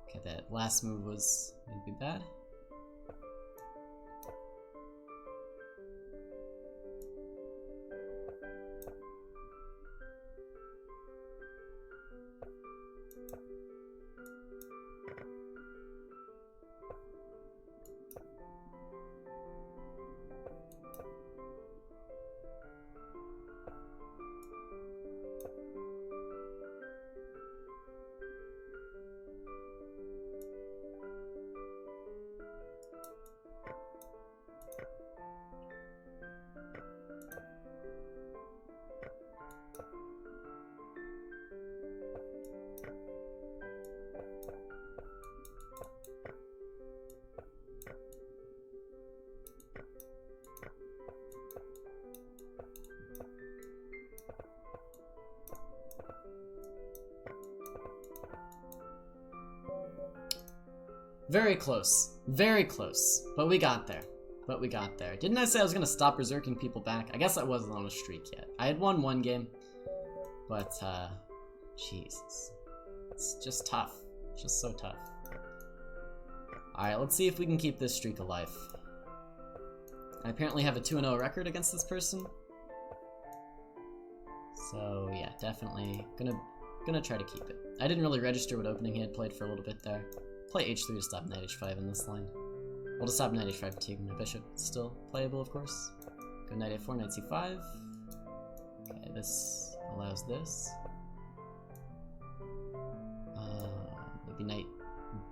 Okay, that last move was maybe bad. Very close. Very close. But we got there. Didn't I say I was gonna stop berserking people back? I guess I wasn't on a streak yet. I had won one game. But, Jesus. It's just tough. It's just so tough. Alright, let's see if we can keep this streak alive. I apparently have a 2-0 record against this person. So, yeah, definitely gonna try to keep it. I didn't really register what opening he had played for a little bit there. Play h3 to stop knight h5 in this line. Well, to stop knight h5 taking my bishop. It's still playable, of course. Go knight a4, knight c5. Okay, this allows this. Maybe knight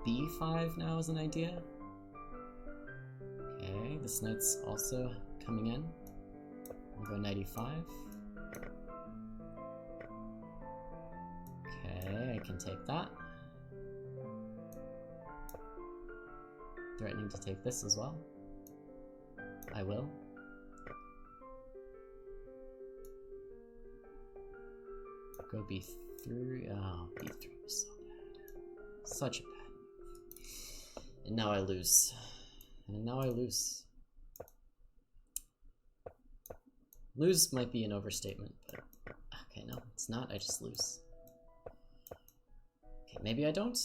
b5 now is an idea. Okay, this knight's also coming in. We'll go knight e5. Okay, I can take that. Threatening to take this as well. I will. Go b3. Oh, b3 was so bad. Such a bad move. And now I lose. Lose might be an overstatement, but okay, no, it's not. I just lose. Okay, maybe I don't.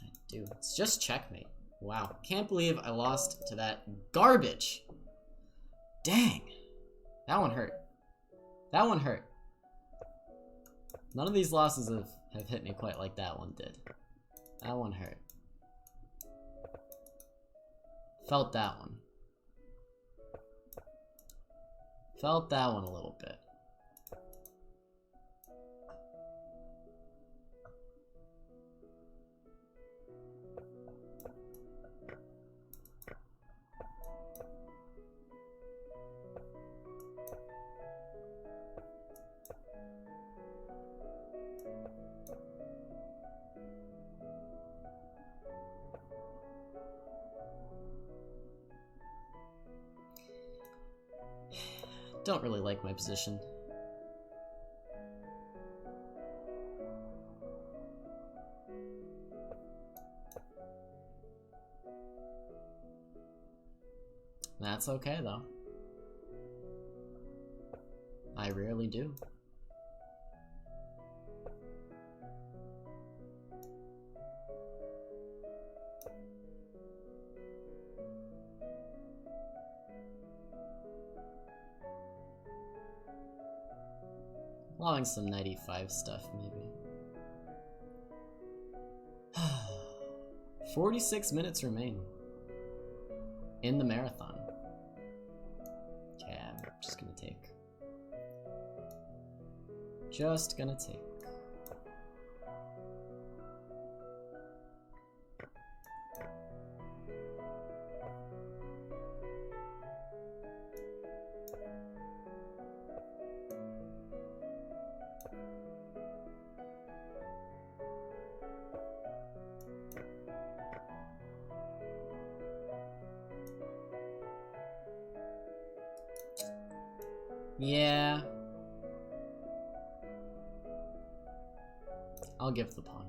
I do. It's just checkmate. Wow, can't believe I lost to that garbage. Dang. That one hurt. That one hurt. None of these losses have hit me quite like that one did. That one hurt. Felt that one. Felt that one a little bit. Don't really like my position. That's okay though. I rarely do. Allowing some knight e5 stuff, maybe. 46 minutes remain in the marathon. Okay, I'm just gonna take. Just gonna take. Yeah. I'll give the pawn.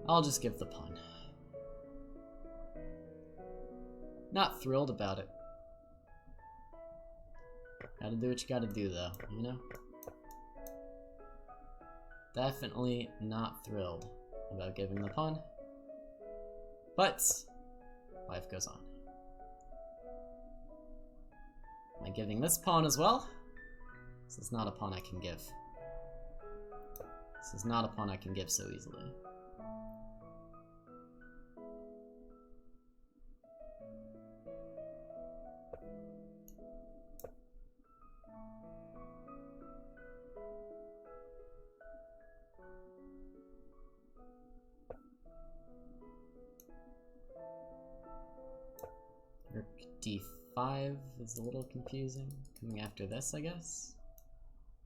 I'll just give the pawn. Not thrilled about it. Gotta do what you gotta do though, you know? Definitely not thrilled about giving the pawn. But life goes on. Am I giving this pawn as well? This is not a pawn I can give. This is not a pawn I can give so easily. Rook d5 is a little confusing. Coming after this, I guess.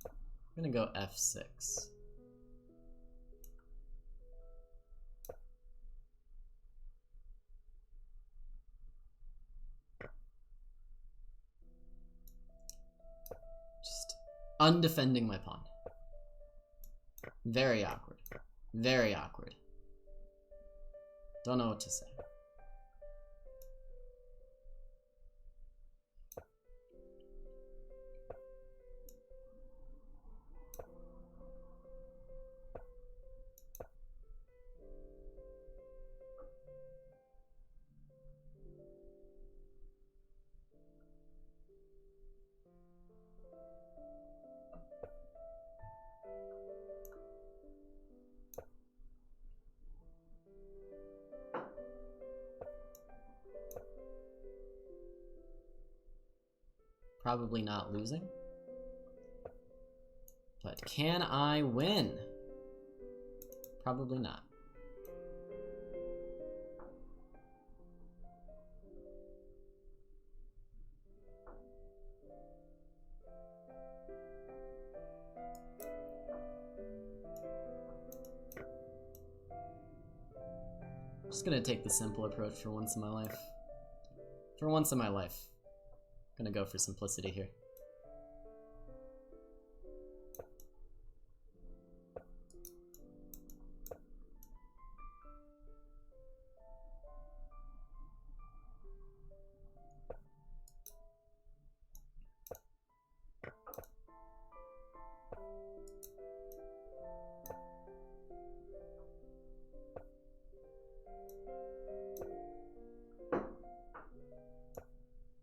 I'm gonna go f6. Just undefending my pawn. Very awkward. Very awkward. Don't know what to say. Probably not losing. But can I win? Probably not. I'm just gonna take the simple approach for once in my life. For once in my life. I'm gonna go for simplicity here.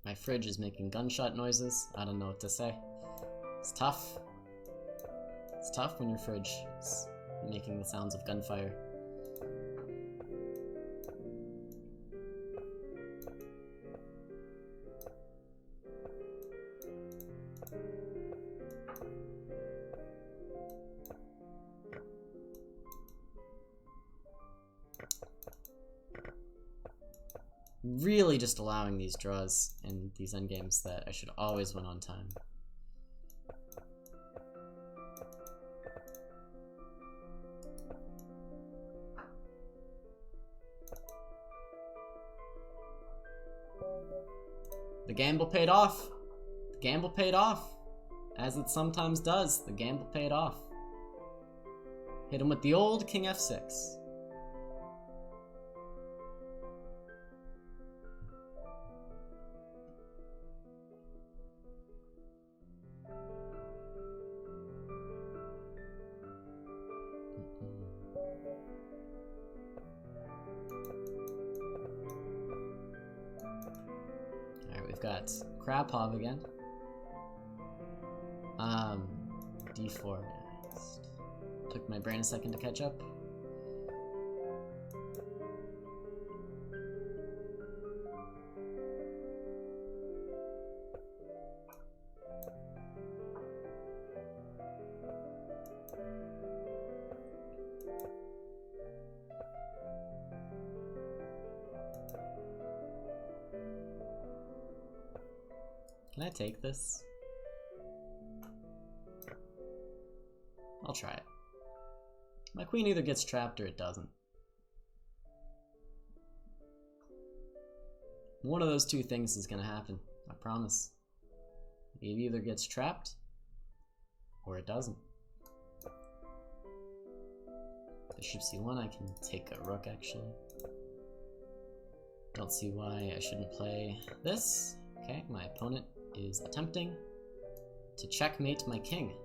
My fridge is making gunshot noises. I don't know what to say. It's tough. It's tough when your fridge is making the sounds of gunfire. Really just allowing these draws and these endgames that I should always win on time. The gamble paid off. The gamble paid off. As it sometimes does, the gamble paid off. Hit him with the old King F6. We've got Krapov again. D4 next. Took my brain a second to catch up. Can I take this? I'll try it. My queen either gets trapped or it doesn't. One of those two things is gonna happen. I promise. It either gets trapped, or it doesn't. Bishop c1, I can take a rook, actually. Don't see why I shouldn't play this. Okay, my opponent is attempting to checkmate my king.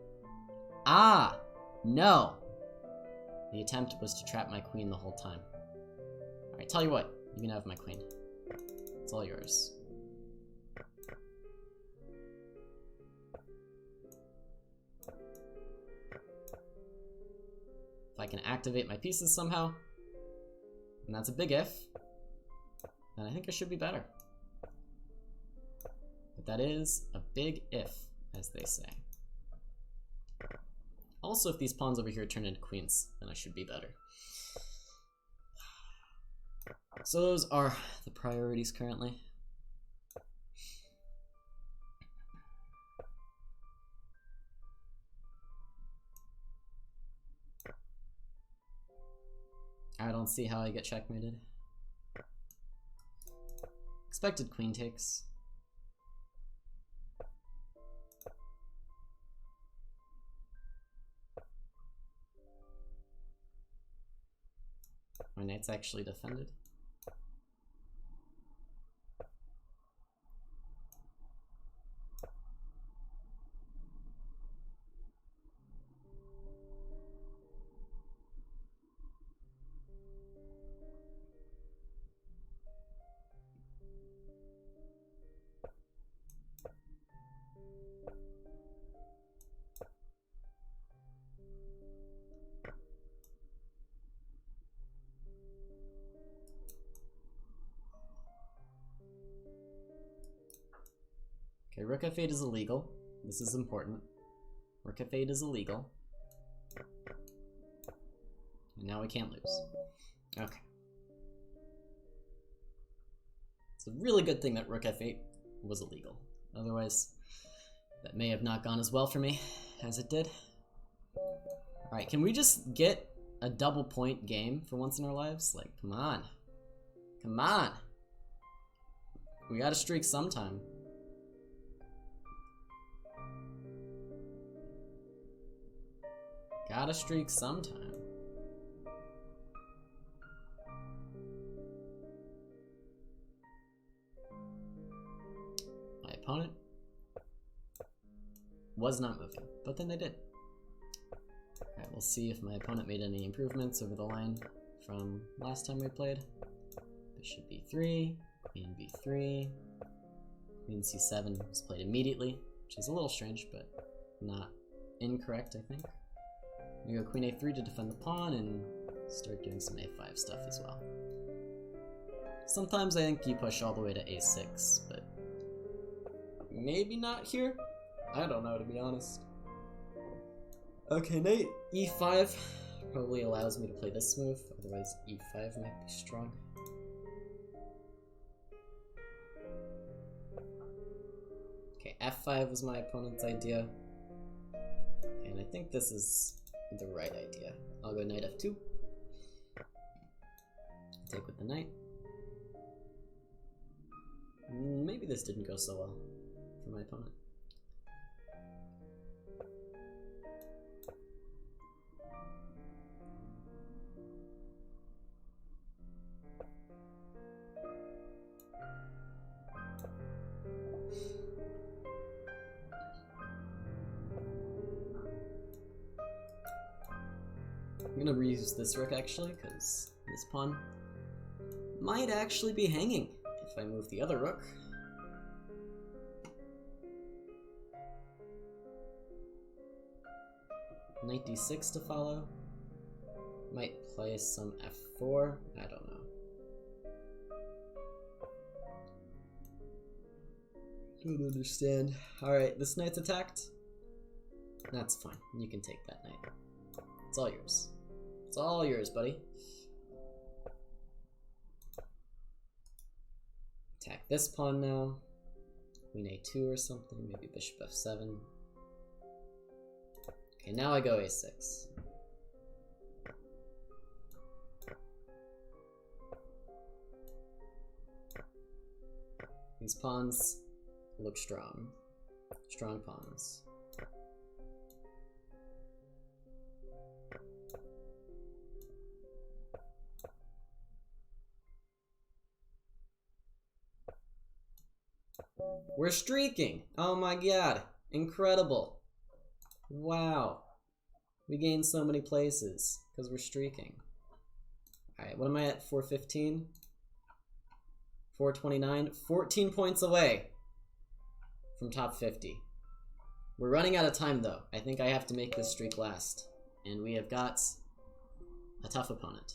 Ah! No! The attempt was to trap my queen the whole time. Alright, tell you what, you can have my queen. It's all yours. If I can activate my pieces somehow, and that's a big if, then I think I should be better. But that is a big if, as they say. Also, if these pawns over here turn into queens, then I should be better. So those are the priorities currently. I don't see how I get checkmated. Expected queen takes. My knight's actually defended. Okay, rook f8 is illegal. This is important. Rook f8 is illegal. And now we can't lose. Okay. It's a really good thing that rook f8 was illegal. Otherwise, that may have not gone as well for me as it did. Alright, can we just get a double point game for once in our lives? Like, come on. Come on! We gotta streak sometime. Gotta streak sometime. My opponent was not moving, but then they did. Alright, we'll see if my opponent made any improvements over the line from last time we played. Bishop b3, queen b3, queen c7 was played immediately, which is a little strange, but not incorrect, I think. We go queen a3 to defend the pawn and start doing some a5 stuff as well. Sometimes I think you push all the way to a6, but maybe not here? I don't know, to be honest. Okay, knight e5 probably allows me to play this move, otherwise e5 might be strong. Okay, f5 was my opponent's idea, and I think this is the right idea. I'll go knight f2. Take with the knight. Maybe this didn't go so well for my opponent. I'm gonna reuse this rook actually, because this pawn might actually be hanging if I move the other rook. Knight d6 to follow. Might play some f4, I don't know. Don't understand. Alright, this knight's attacked. That's fine, you can take that knight. It's all yours. It's all yours, buddy. Attack this pawn now. Queen a2 or something, maybe bishop f7. Okay, now I go a6. These pawns look strong. Strong pawns. We're streaking! Oh my god. Incredible. Wow. We gained so many places because we're streaking. Alright, what am I at? 415? 429? 14 points away from top 50. We're running out of time though. I think I have to make this streak last. And we have got a tough opponent.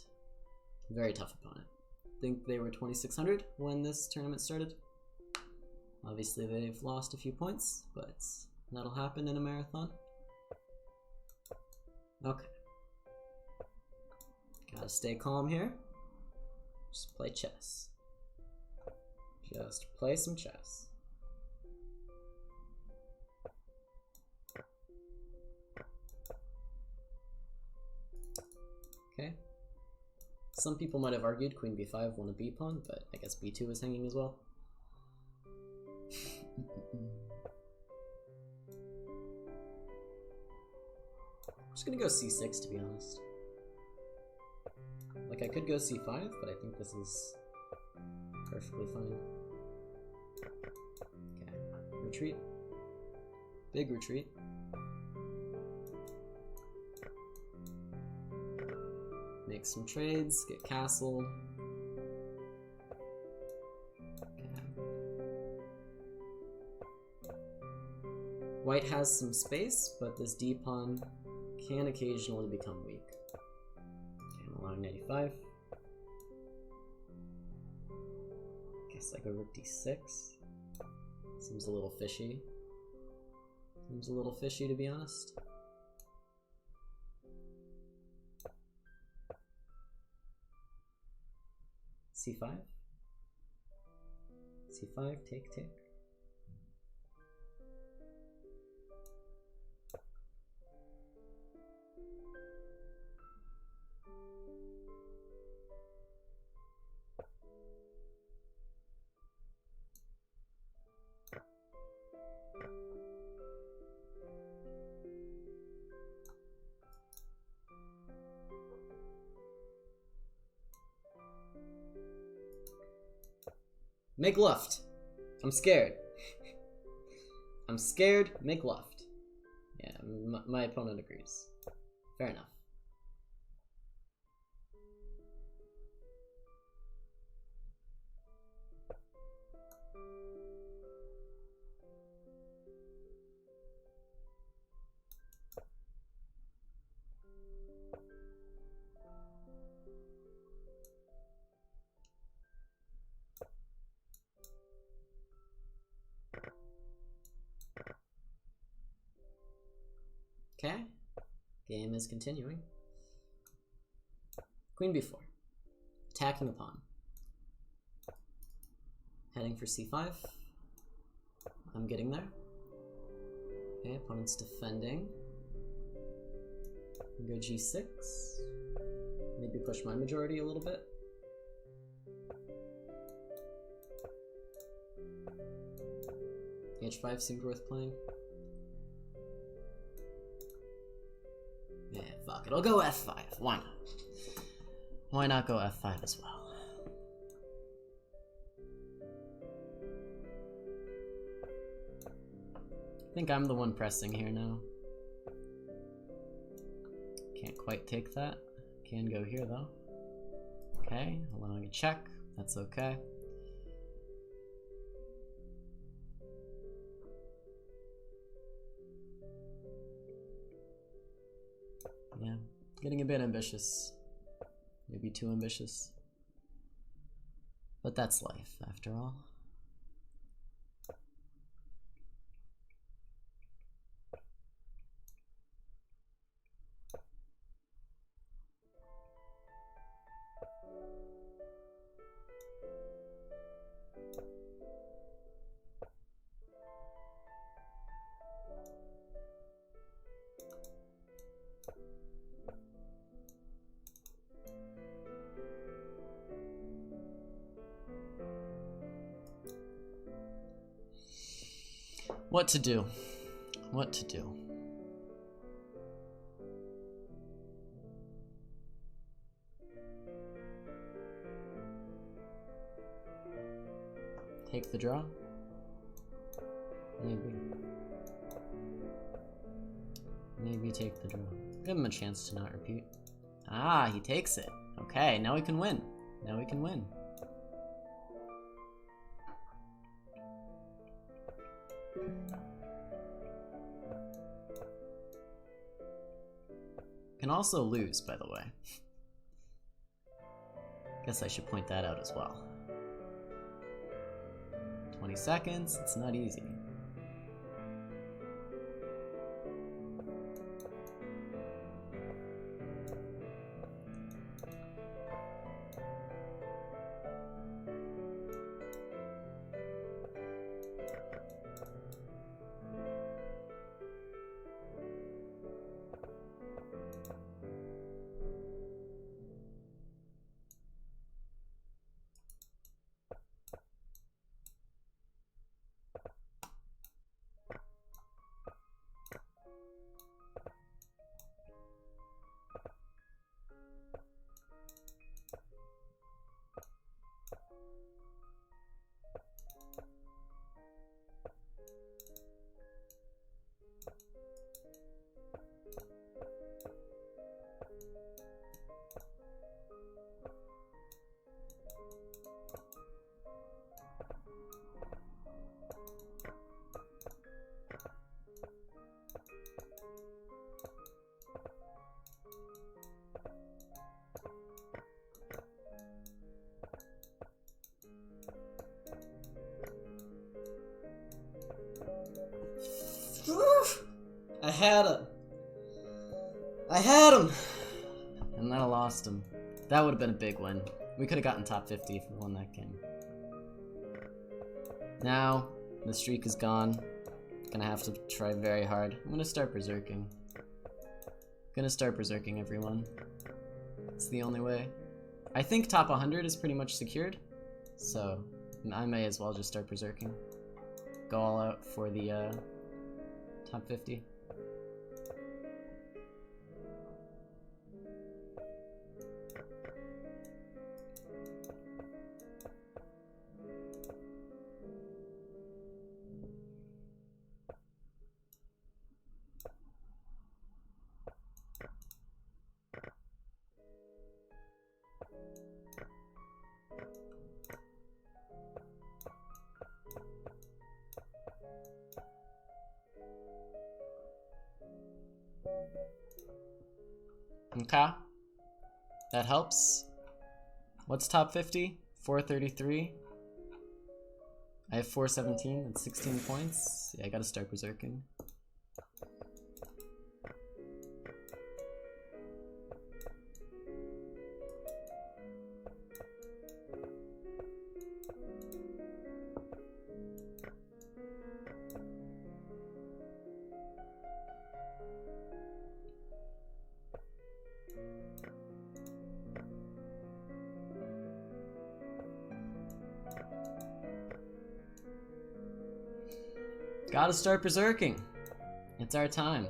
Very tough opponent. I think they were 2600 when this tournament started. Obviously they've lost a few points, but that'll happen in a marathon. Okay. Gotta stay calm here. Just play chess. Just play some chess. Okay. Some people might have argued Queen b5 won a b pawn, but I guess b2 is hanging as well. I'm just gonna go c6 to be honest. Like I could go c5, but I think this is perfectly fine. Okay, retreat. Big retreat. Make some trades, get castled. White has some space, but this d-pawn can occasionally become weak. Okay, I'm allowing 95. Guess I go rook d6. Seems a little fishy. Seems a little fishy to be honest. c5. c5, take, take. Make left. I'm scared. I'm scared. Make left. Yeah, my opponent agrees. Fair enough. Okay, game is continuing. Queen b4, attacking the pawn. Heading for c5. I'm getting there. Okay, opponent's defending. Go g6. Maybe push my majority a little bit. h5 seemed worth playing. Yeah, fuck it. I'll go f5. Why not? Why not go f5 as well? I think I'm the one pressing here now. Can't quite take that. Can go here though. Okay, allowing a check. That's okay. Yeah, getting a bit ambitious. Maybe too ambitious. But that's life, after all. What to do? What to do? Take the draw? Maybe. Maybe take the draw. Give him a chance to not repeat. Ah, he takes it. Okay, now we can win. Now we can win. Can also lose, by the way. Guess I should point that out as well. 20 seconds, it's not easy. I had him. I had him. And then I lost him. That would have been a big win. We could have gotten top 50 if we won that game. Now, the streak is gone. Gonna have to try very hard. I'm gonna start berserking. Gonna start berserking, everyone. It's the only way. I think top 100 is pretty much secured. So, I may as well just start berserking. Go all out for the top 50. Okay. That helps. What's top 50? 433. I have 417. That's 16 points. Yeah, I gotta start berserking. Gotta start berserking. It's our time.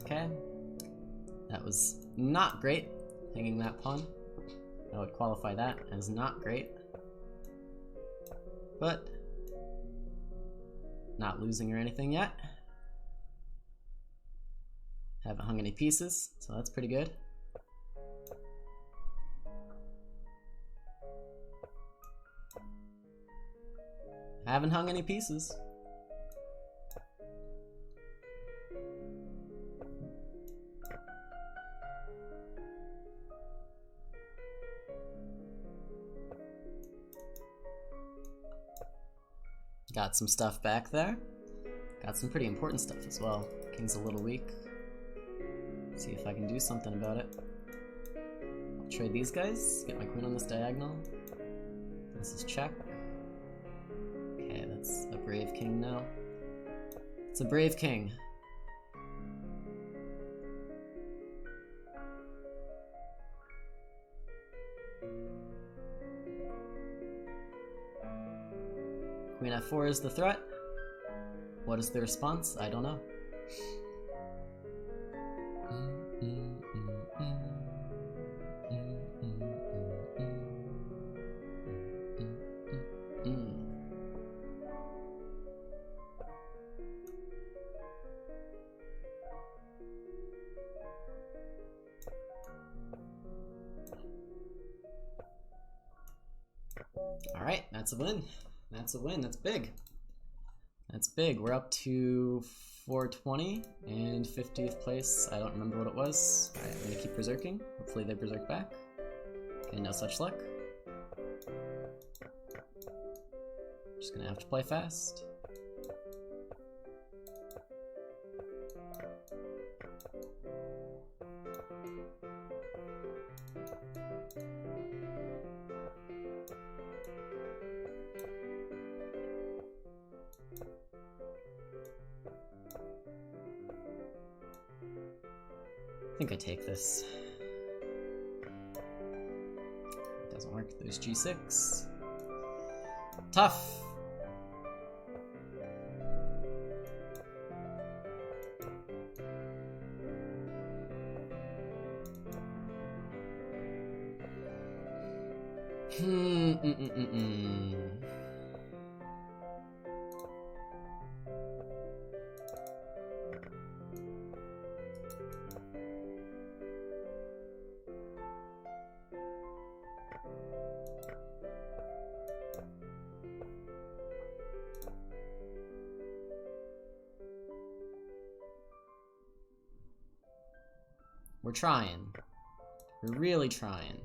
Okay. That was not great, hanging that pawn. I would qualify that as not great. But not losing or anything yet. Haven't hung any pieces, so that's pretty good. Haven't hung any pieces. Got some stuff back there. Got some pretty important stuff as well. King's a little weak. See if I can do something about it. I'll trade these guys, get my queen on this diagonal. This is check. Okay, that's a brave king now. It's a brave king. Queen f4 is the threat. What is the response? I don't know. Alright, that's a win. That's a win. That's big. That's big. We're up to 420 and 50th place. I don't remember what it was. Alright, I'm gonna keep berserking. Hopefully they berserk back. Okay, no such luck. Just gonna have to play fast. I think I take this. Doesn't work. There's g6. Tough. We're trying. We're really trying.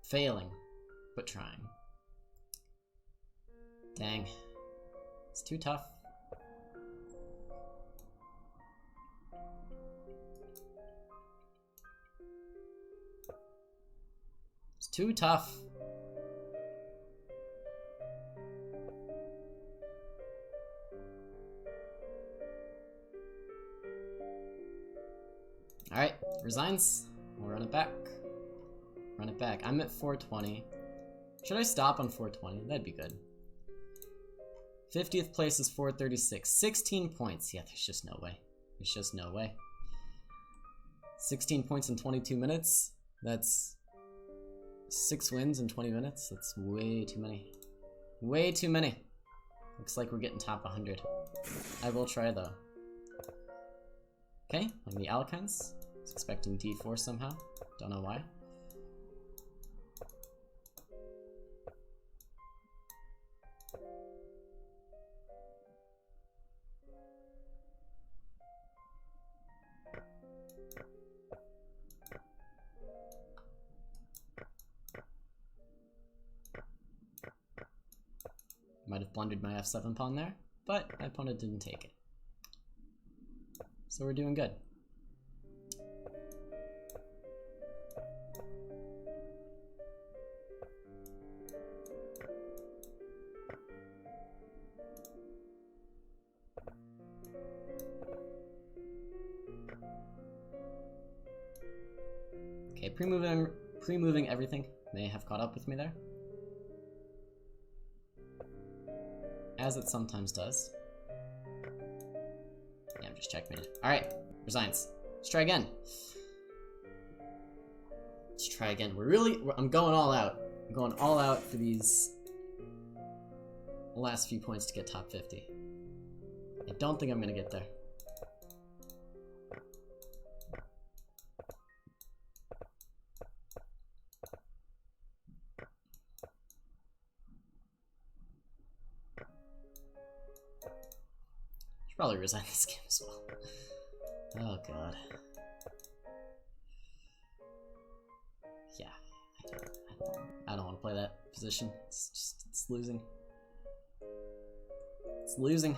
Failing, but trying. Dang. It's too tough. It's too tough. Alright, resigns. We'll run it back. Run it back. I'm at 420. Should I stop on 420? That'd be good. 50th place is 436. 16 points. Yeah, there's just no way. There's just no way. 16 points in 22 minutes? That's 6 wins in 20 minutes? That's way too many. Way too many. Looks like we're getting top 100. I will try though. Okay, like the Alkines. I was expecting d4 somehow. Don't know why. Might have blundered my f7 pawn there, but my opponent didn't take it. So we're doing good. Okay, pre-moving everything may have caught up with me there. As it sometimes does. Yeah, I'm just checkmated. Alright, resigns. Let's try again. Let's try again. I'm going all out. I'm going all out for these last few points to get top 50. I don't think I'm gonna get there. Probably resign this game as well. Oh god. Yeah, I don't want to play that position. It's losing. It's losing.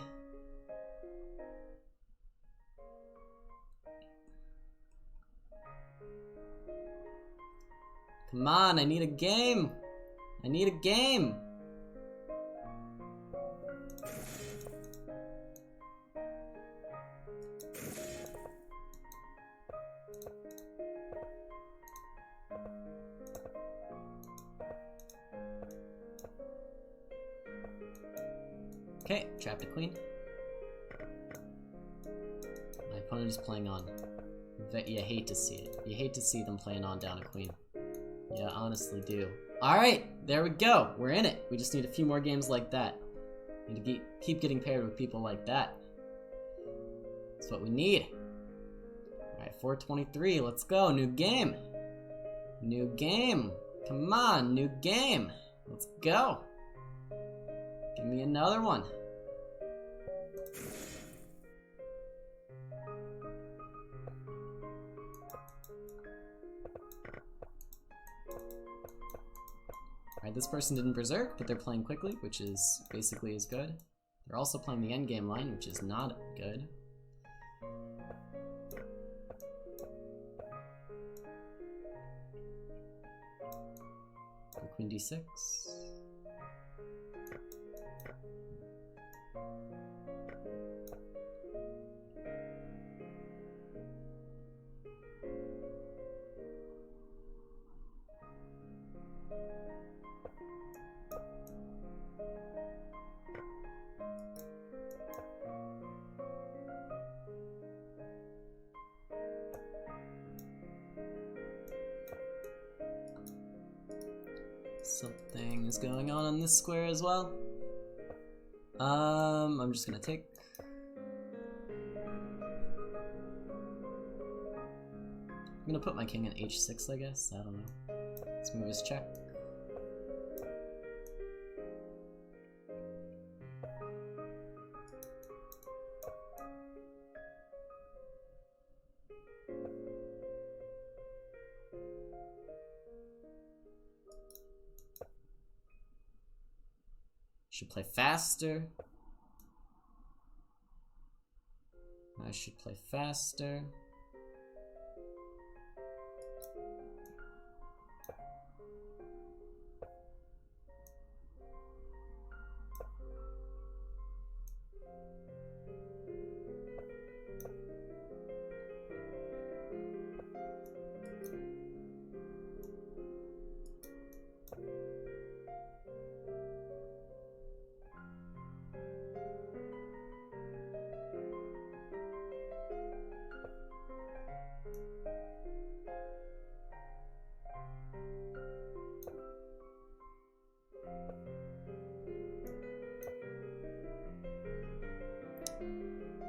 Come on, I need a game. I need a game. Okay, trapped a queen. My opponent is playing on. You hate to see it. You hate to see them playing on down a queen. Yeah, honestly do. Alright, there we go. We're in it. We just need a few more games like that. Need to keep getting paired with people like that. That's what we need. Alright, 423. Let's go. New game. New game. Come on, new game. Let's go. Give me another one. Alright, this person didn't berserk, but they're playing quickly, which is basically as good. They're also playing the endgame line, which is not good. Queen d6. Something is going on this square as well. I'm just gonna take. I'm gonna put my king in h6, I guess. I don't know. Let's move his check. Should play faster. I should play faster.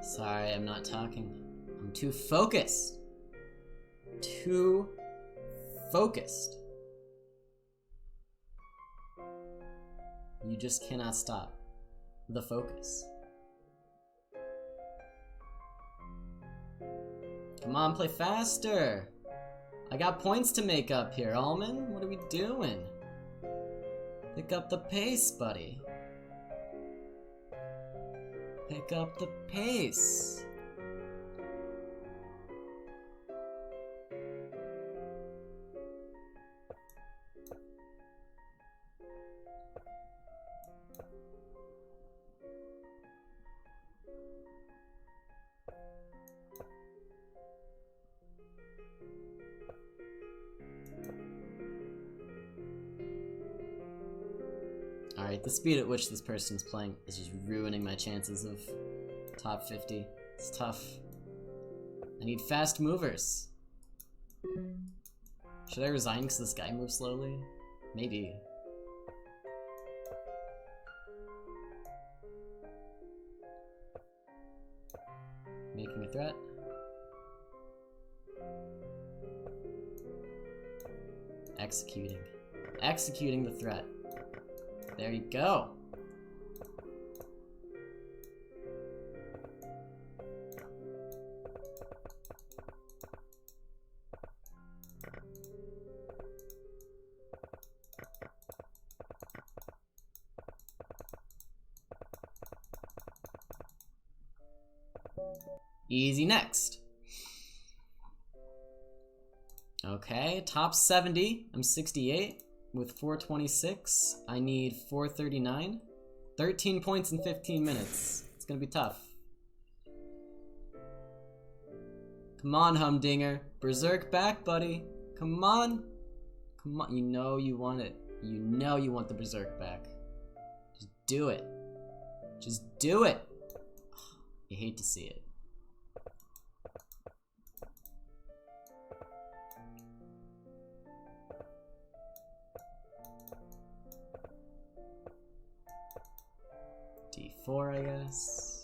Sorry, I'm not talking. I'm too focused. Too focused. You just cannot stop the focus. Come on, play faster. I got points to make up here, Almond. What are we doing? Pick up the pace, buddy. Pick up the pace. Alright, the speed at which this person's playing is just ruining my chances of top 50. It's tough. I need fast movers. Should I resign because this guy moves slowly? Maybe. Making a threat. Executing. Executing the threat. There you go. Easy next. Okay, top 70. I'm 68 with 426. I need 439. 13 points in 15 minutes. It's gonna be tough. Come on, Humdinger. Berserk back, buddy. Come on. Come on. You know you want it. You know you want the Berserk back. Just do it. Just do it. You hate to see it. D4, I guess.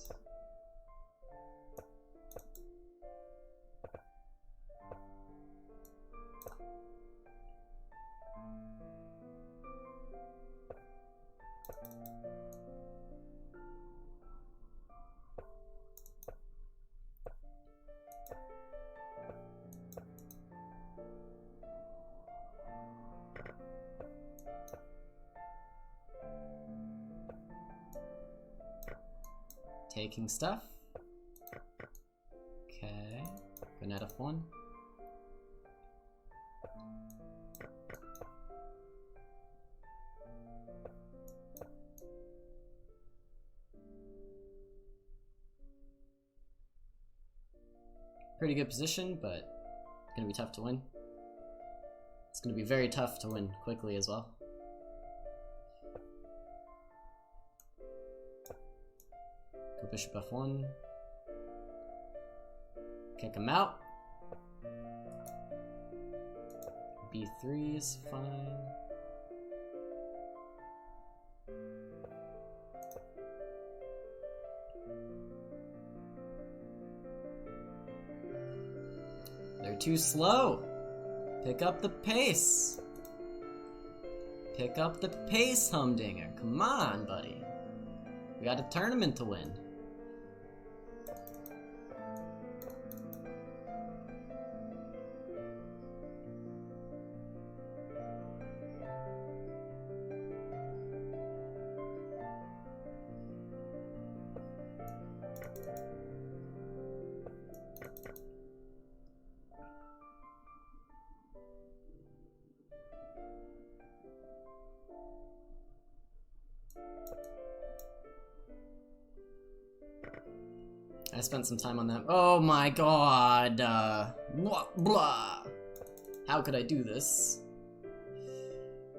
Taking stuff. Okay. Gonna F1. Pretty good position, but gonna be tough to win. It's gonna be very tough to win quickly as well. Go bishop f1. Kick him out. B3 is fine. They're too slow. Pick up the pace. Pick up the pace, Humdinger. Come on, buddy. We got a tournament to win. I spent some time on that. Oh my god! Blah, blah. How could I do this?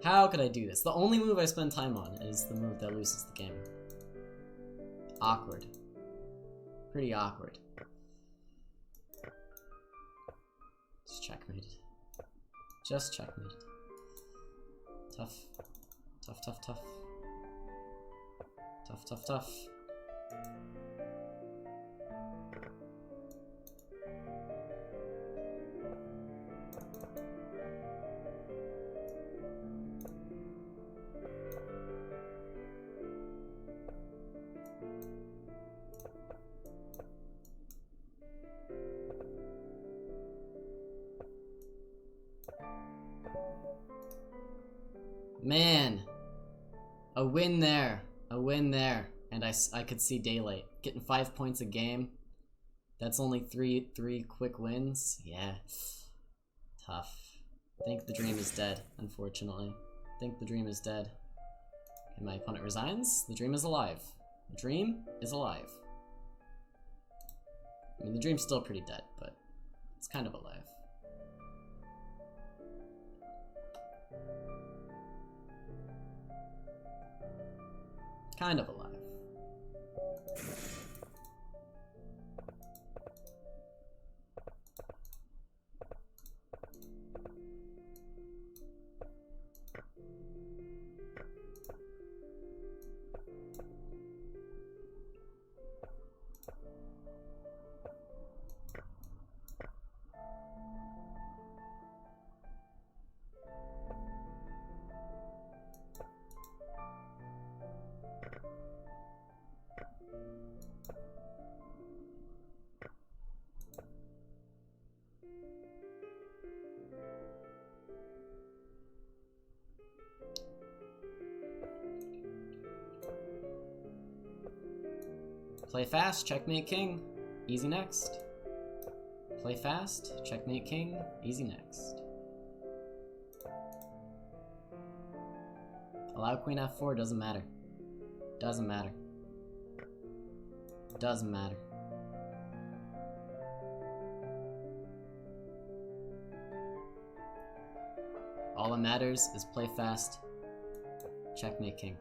How could I do this? The only move I spend time on is the move that loses the game. Awkward. Pretty awkward. Just checkmated. Just checkmated. Tough. Tough, tough, tough. Tough, tough, tough. Man, a win there, and I could see daylight. Getting 5 points a game. That's only three quick wins. Yeah, tough. I think the dream is dead, unfortunately. I think the dream is dead. Okay, my opponent resigns. The dream is alive. The dream is alive. I mean, the dream's still pretty dead, but it's kind of alive. Kind of alive. Play fast, checkmate king. Easy next. Play fast. Checkmate king. Easy next. Allow queen f4. Doesn't matter. Doesn't matter. Doesn't matter. All that matters is play fast. Checkmate king.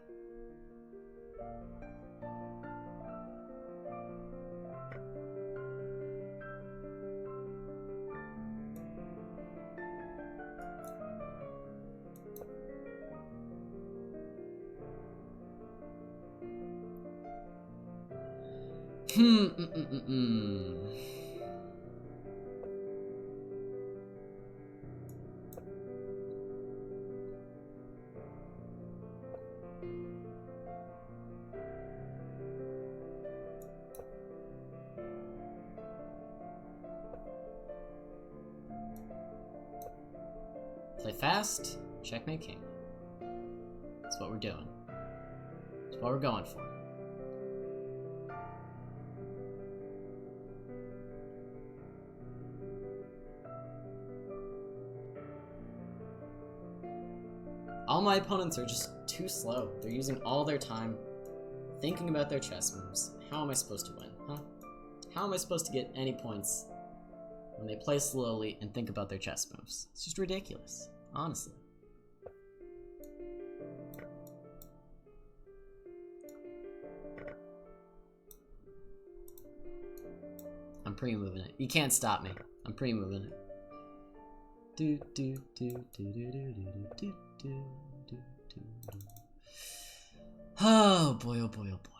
Play fast, checkmate king. That's what we're doing. That's what we're going for. All my opponents are just too slow. They're using all their time thinking about their chess moves. How am I supposed to win, huh? How am I supposed to get any points when they play slowly and think about their chess moves? It's just ridiculous, honestly. I'm pre-moving it. You can't stop me. I'm pre-moving it. Do do do do do do do do do do do. Oh boy, oh boy, oh boy.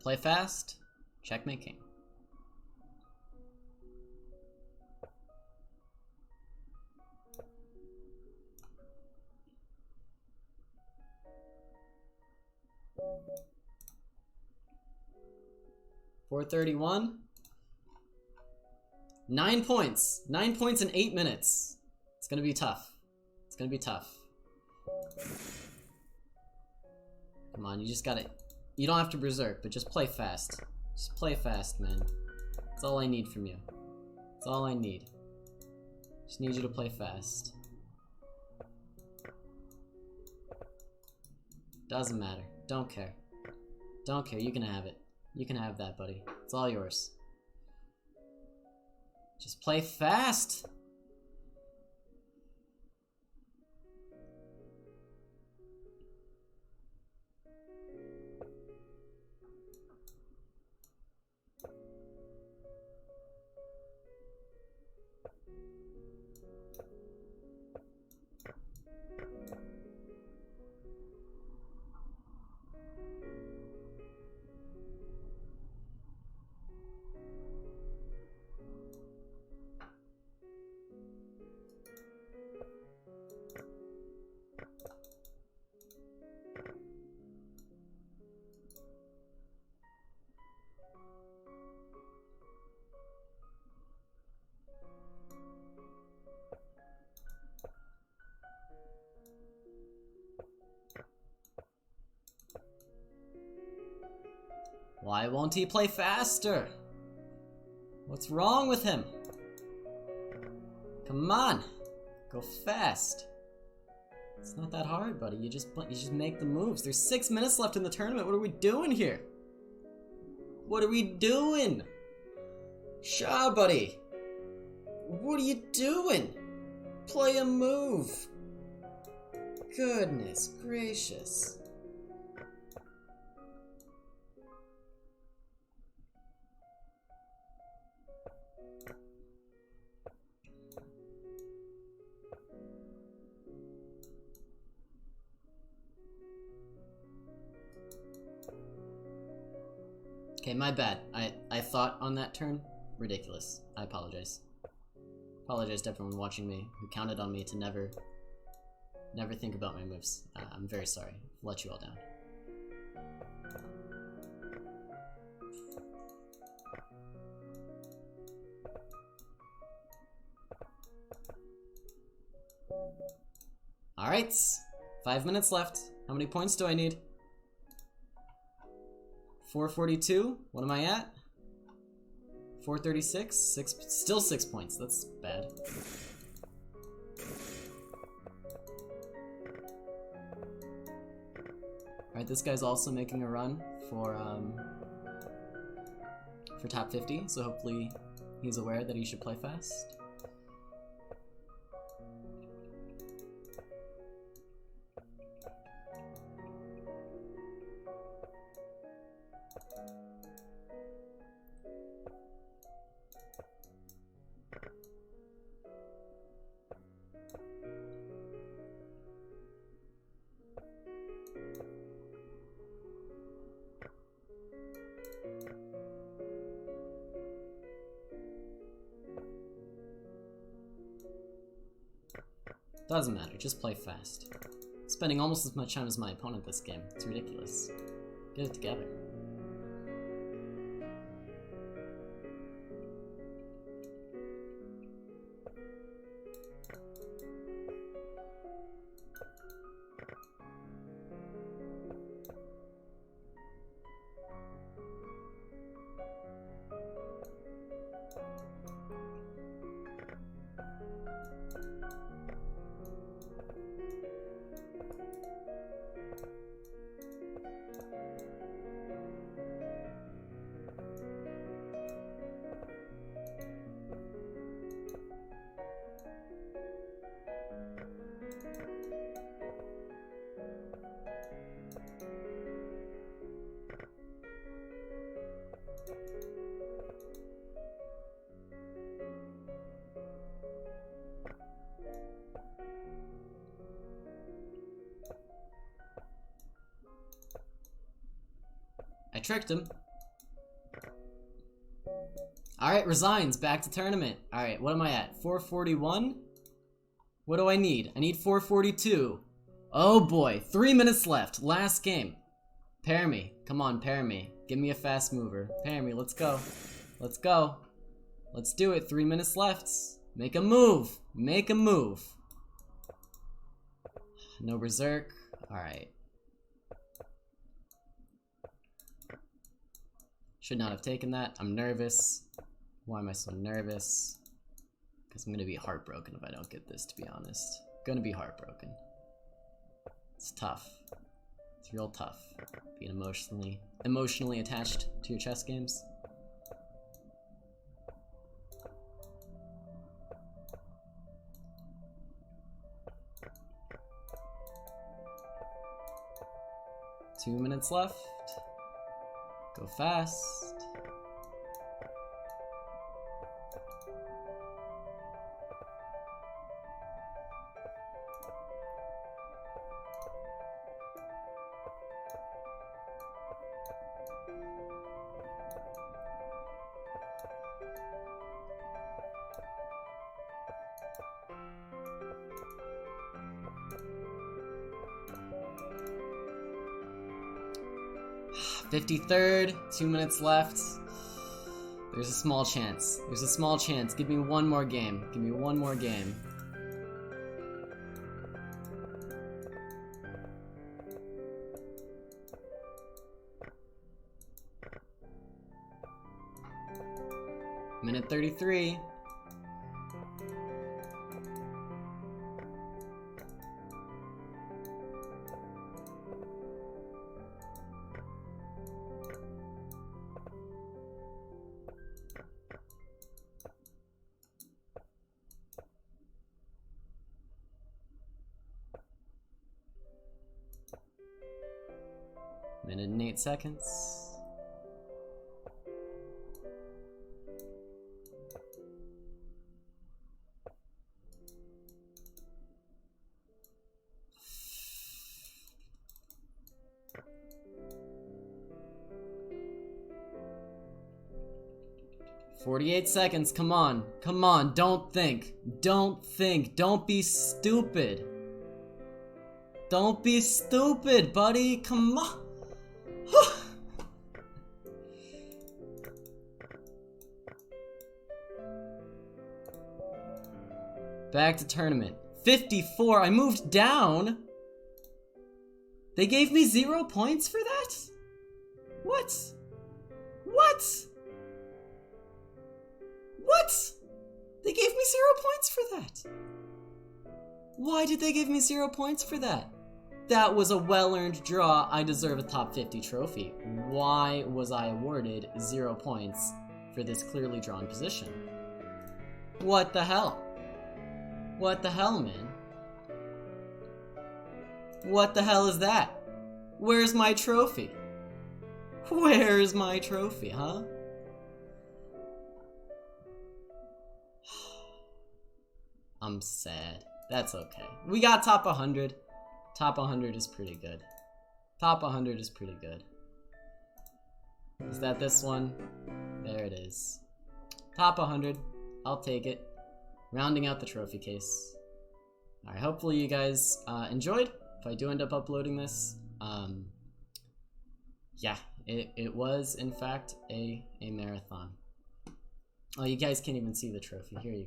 Play fast, checkmate king. .431. 9 points. 9 points in 8 minutes. It's gonna be tough. It's gonna be tough. Come on, you just gotta... You don't have to berserk, but just play fast. Just play fast, man. That's all I need from you. That's all I need. Just need you to play fast. Doesn't matter. Don't care. Don't care. You can have it. You can have that, buddy. It's all yours. Just play fast! Why won't he play faster? What's wrong with him? Come on, go fast. It's not that hard, buddy. You just make the moves. There's 6 minutes left in the tournament. What are we doing here? What are we doing? Shaw, buddy. What are you doing? Play a move. Goodness gracious. Okay, my bad. I thought on that turn. Ridiculous. I apologize. Apologize to everyone watching me who counted on me to never think about my moves. I'm very sorry. I've let you all down. Alright, 5 minutes left. How many points do I need? 442? What am I at? 436? Still 6 points. That's bad. Alright, this guy's also making a run for top 50, so hopefully he's aware that he should play fast. Doesn't matter, just play fast. Spending almost as much time as my opponent this game. It's ridiculous. Get it together. I tricked him. Alright, resigns. Back to tournament. Alright, what am I at? 441? What do I need? I need 442. Oh boy, 3 minutes left. Last game. Pair me. Come on, pair me. Give me a fast mover. Pair me. Let's go. Let's go. Let's do it. 3 minutes left. Make a move. Make a move. No berserk. Alright. Should not have taken that. I'm nervous. Why am I so nervous? Because I'm gonna be heartbroken if I don't get this, to be honest. Gonna be heartbroken. It's tough. It's real tough. Being emotionally attached to your chess games. Two minutes left. Go fast. '53rd, 2 minutes left. There's a small chance. There's a small chance. Give me one more game. Give me one more game. Minute 33. Minute and 8 seconds. "48 seconds, come on, come on, don't think, don't be stupid. Don't be stupid, buddy, come on." Back to tournament. 54. I moved down. They gave me 0 points for that? What? What? What? They gave me 0 points for that. Why did they give me 0 points for that? That was a well-earned draw. I deserve a top 50 trophy. Why was I awarded 0 points for this clearly drawn position? What the hell? What the hell, man? What the hell is that? Where's my trophy? Where's my trophy, huh? I'm sad. That's okay. We got top 100. Top 100 is pretty good. Top 100 is pretty good. Is that this one? There it is. Top 100. I'll take it. Rounding out the trophy case. Alright, hopefully you guys enjoyed. If I do end up uploading this, yeah, it was in fact a marathon. Oh, you guys can't even see the trophy. Here you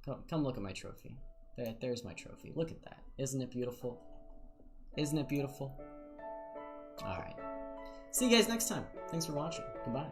go. Come look at my trophy. There's my trophy. Look at that. Isn't it beautiful? Isn't it beautiful? Alright. See you guys next time. Thanks for watching. Goodbye.